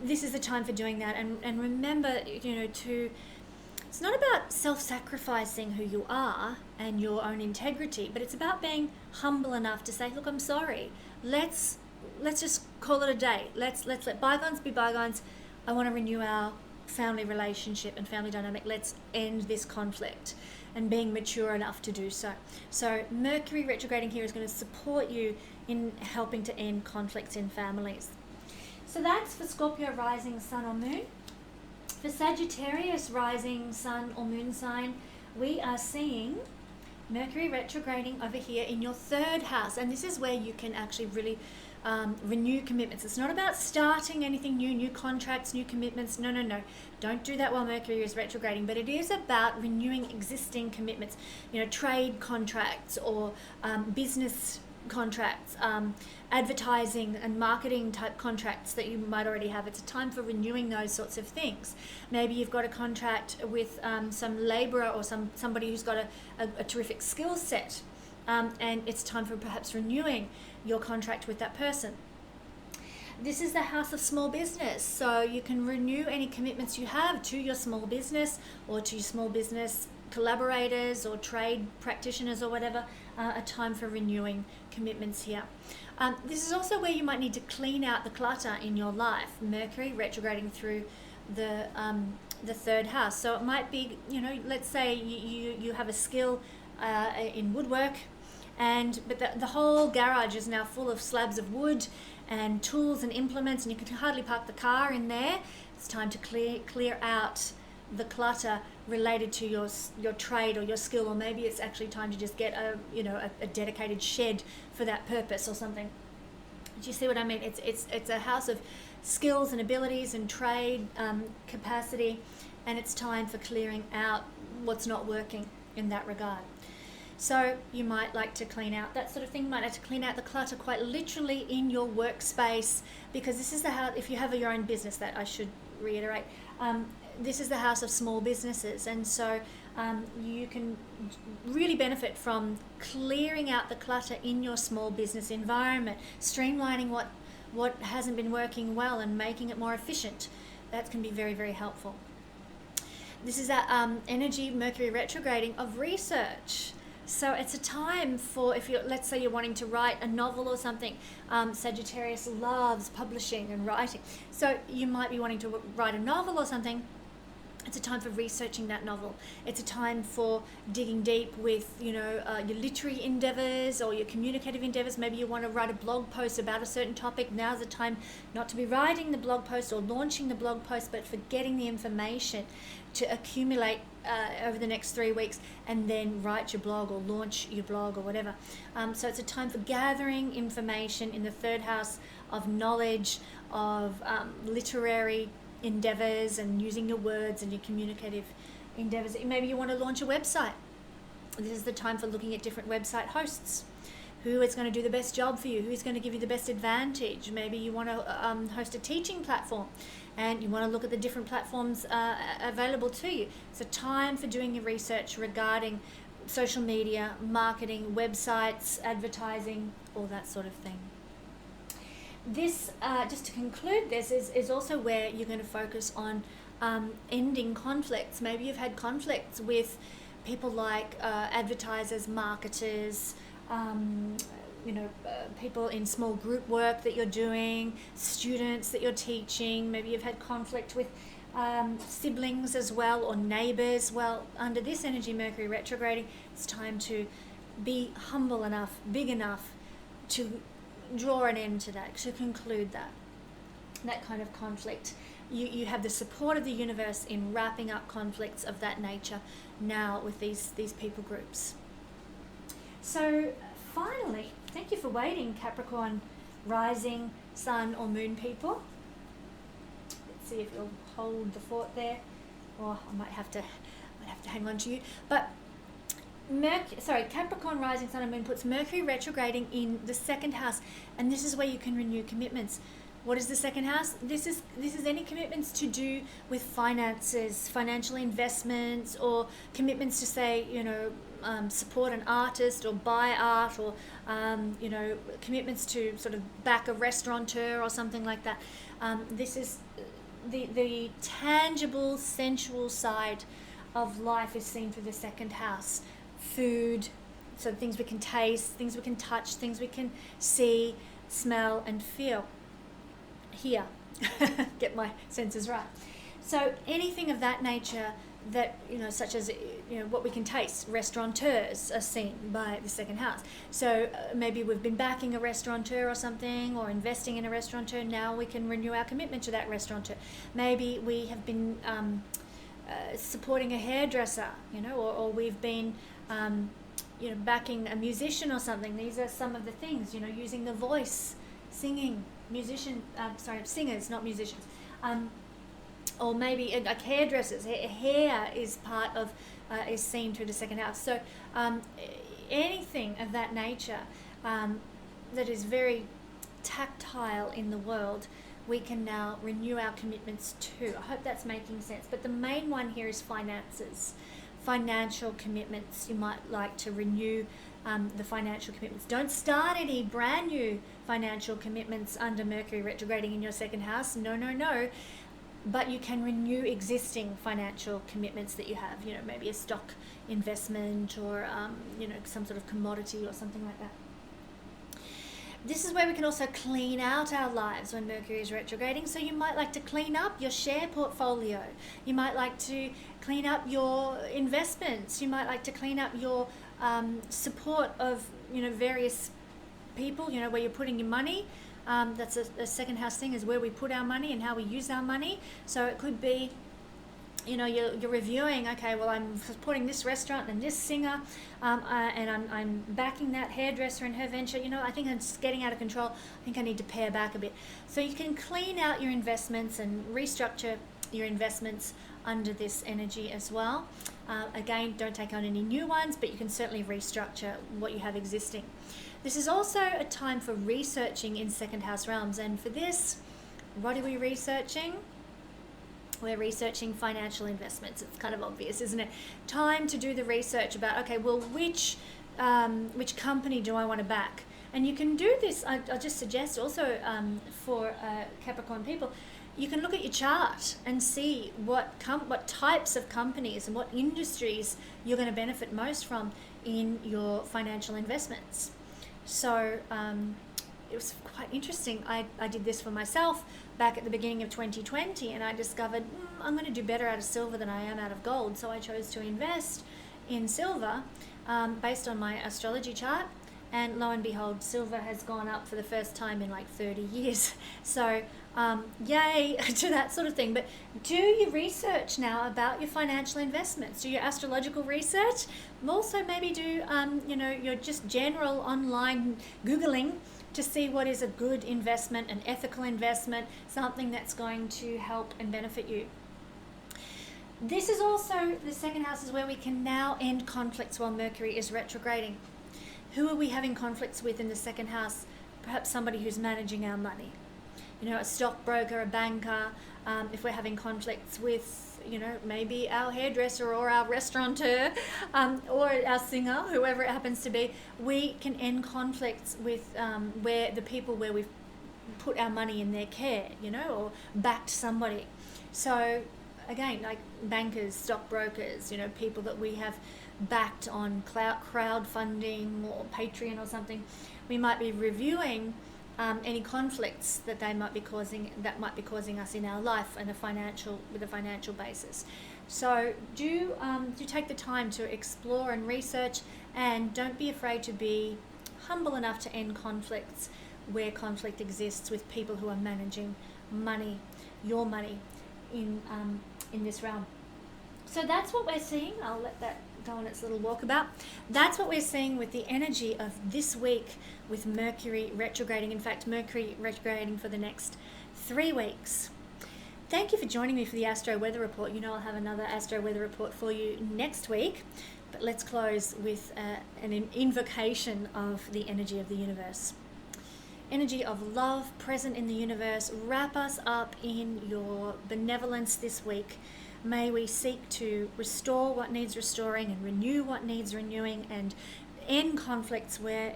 This is the time for doing that, and remember, it's not about self-sacrificing who you are and your own integrity, but it's about being humble enough to say, look, I'm sorry. Let's just call it a day. Let's let bygones be bygones. I want to renew our family relationship and family dynamic. Let's end this conflict, and being mature enough to do so. So Mercury retrograding here is going to support you in helping to end conflicts in families. So that's for Scorpio rising sun or moon. For Sagittarius rising sun or moon sign, we are seeing Mercury retrograding over here in your 3rd house, and this is where you can actually really renew commitments. It's not about starting anything new contracts, new commitments. No. Don't do that while Mercury is retrograding, but it is about renewing existing commitments, trade contracts or business contracts, advertising and marketing type contracts that you might already have. It's a time for renewing those sorts of things. Maybe you've got a contract with some labourer or somebody who's got a terrific skill set, and it's time for perhaps renewing your contract with that person. This is the house of small business, so you can renew any commitments you have to your small business or to your small business collaborators or trade practitioners or whatever. A time for renewing commitments here. This is also where you might need to clean out the clutter in your life. Mercury retrograding through the third house, so it might be, let's say you have a skill in woodwork, but the whole garage is now full of slabs of wood and tools and implements, and you can hardly park the car in there. It's time to clear out the clutter related to your trade or your skill, or maybe it's actually time to just get a dedicated shed for that purpose or something. Do you see what I mean? It's a house of skills and abilities and trade capacity, and it's time for clearing out what's not working in that regard. So you might like to clean out that sort of thing. You might like to clean out the clutter quite literally in your workspace, because this is the house, if you have your own business, that I should reiterate, this is the house of small businesses, and so you can really benefit from clearing out the clutter in your small business environment, streamlining what hasn't been working well and making it more efficient. That can be very, very helpful. This is that energy, Mercury retrograding, of research. So it's a time for, let's say you're wanting to write a novel or something. Sagittarius loves publishing and writing. So you might be wanting to write a novel or something. It's a time for researching that novel. It's a time for digging deep with, your literary endeavors or your communicative endeavors. Maybe you want to write a blog post about a certain topic. Now's the time not to be writing the blog post or launching the blog post, but for getting the information to accumulate over the next 3 weeks, and then write your blog or launch your blog or whatever. So it's a time for gathering information in the third house of knowledge, of literary endeavors, and using your words and your communicative endeavors. Maybe you want to launch a website. This is the time for looking at different website hosts. Who is going to do the best job for you? Who's going to give you the best advantage? Maybe you want to host a teaching platform, and you want to look at the different platforms available to you. It's a time for doing your research regarding social media, marketing, websites, advertising, all that sort of thing. This, just to conclude this, is also where you're going to focus on ending conflicts. Maybe you've had conflicts with people like advertisers, marketers, people in small group work that you're doing, students that you're teaching. Maybe you've had conflict with siblings as well, or neighbors. Well, under this energy, Mercury retrograding, it's time to be humble enough, big enough to draw an end to that, to conclude that kind of conflict. You have the support of the universe in wrapping up conflicts of that nature now with these people groups. So finally, thank you for waiting, Capricorn rising, sun or moon people. Let's see if you'll hold the fort there, or I might have to hang on to you. But Capricorn rising, sun and moon puts Mercury retrograding in the second house, and this is where you can renew commitments. What is the second house? This is any commitments to do with finances, financial investments, or commitments to say, support an artist or buy art, or commitments to sort of back a restaurateur or something like that. This is the tangible, sensual side of life is seen through the second house. Food, so things we can taste, things we can touch, things we can see, smell and feel. Hear, get my senses right. So anything of that nature that, such as, what we can taste, restaurateurs are seen by the second house. So maybe we've been backing a restaurateur or something, or investing in a restaurateur. Now we can renew our commitment to that restaurateur. Maybe we have been supporting a hairdresser, or we've been, backing a musician or something. These are some of the things, using the voice, singing, singers, not musicians. Or maybe like hairdressers. Hair is part of, is seen through the second house. So anything of that nature that is very tactile in the world, we can now renew our commitments to. I hope that's making sense. But the main one here is finances, financial commitments. You might like to renew the financial commitments. Don't start any brand new financial commitments under Mercury retrograding in your second house. No, no, no. But you can renew existing financial commitments that you have. You know, maybe a stock investment or, you know, some sort of commodity or something like that. This is where we can also clean out our lives when Mercury is retrograding. So you might like to clean up your share portfolio. You might like to clean up your investments. You might like to clean up your support of, you know, various people, you know, where you're putting your money. That's a second house thing, is where we put our money and how we use our money. So it could be, you know, you're reviewing, okay, well, I'm supporting this restaurant and this singer, and I'm backing that hairdresser and her venture. You know, I think I'm just getting out of control. I think I need to pare back a bit. So you can clean out your investments and restructure your investments under this energy as well. Again, don't take on any new ones, but you can certainly restructure what you have existing. This is also a time for researching in second house realms. And for this, what are we researching? We're researching financial investments. It's kind of obvious, isn't it? Time to do the research about, okay, well, which company do I want to back? And you can do this, I'll just suggest also for Capricorn people, you can look at your chart and see what types of companies and what industries you're going to benefit most from in your financial investments. So it was quite interesting. I did this for myself back at the beginning of 2020, and I discovered I'm going to do better out of silver than I am out of gold. So I chose to invest in silver based on my astrology chart, and lo and behold, silver has gone up for the first time in like 30 years. So yay to that sort of thing. But do your research now about your financial investments. Do your astrological research. Also maybe do you know, your just general online Googling to see what is a good investment, an ethical investment, something that's going to help and benefit you. This is also, the second house is where we can now end conflicts while Mercury is retrograding. Who are we having conflicts with in the second house? Perhaps somebody who's managing our money. You know, a stockbroker, a banker. If we're having conflicts with, you know, maybe our hairdresser or our restaurateur or our singer, whoever it happens to be, we can end conflicts with where the people where we've put our money in their care, you know, or backed somebody. So again, like bankers, stockbrokers, you know, people that we have backed on crowdfunding or Patreon or something, we might be reviewing any conflicts that they might be causing, us in our life and with a financial basis. So do take the time to explore and research, and don't be afraid to be humble enough to end conflicts where conflict exists with people who are managing money, your money, in this realm. So that's what we're seeing. I'll let that go on its little walkabout. That's what we're seeing with the energy of this week with Mercury retrograding. In fact, Mercury retrograding for the next 3 weeks. Thank you for joining me for the Astro Weather Report. You know, I'll have another Astro Weather Report for you next week. But let's close with an invocation of the energy of the universe. Energy of love present in the universe. Wrap us up in your benevolence this week. May we seek to restore what needs restoring and renew what needs renewing, and end conflicts where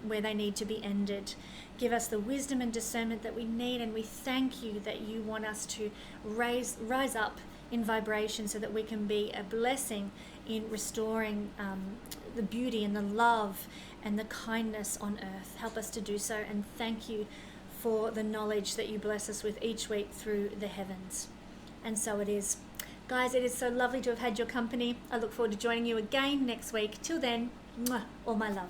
they need to be ended. Give us the wisdom and discernment that we need, and we thank you that you want us to rise up in vibration so that we can be a blessing in restoring the beauty and the love and the kindness on earth. Help us to do so, and thank you for the knowledge that you bless us with each week through the heavens. And so it is. Guys, it is so lovely to have had your company. I look forward to joining you again next week. Till then, all my love.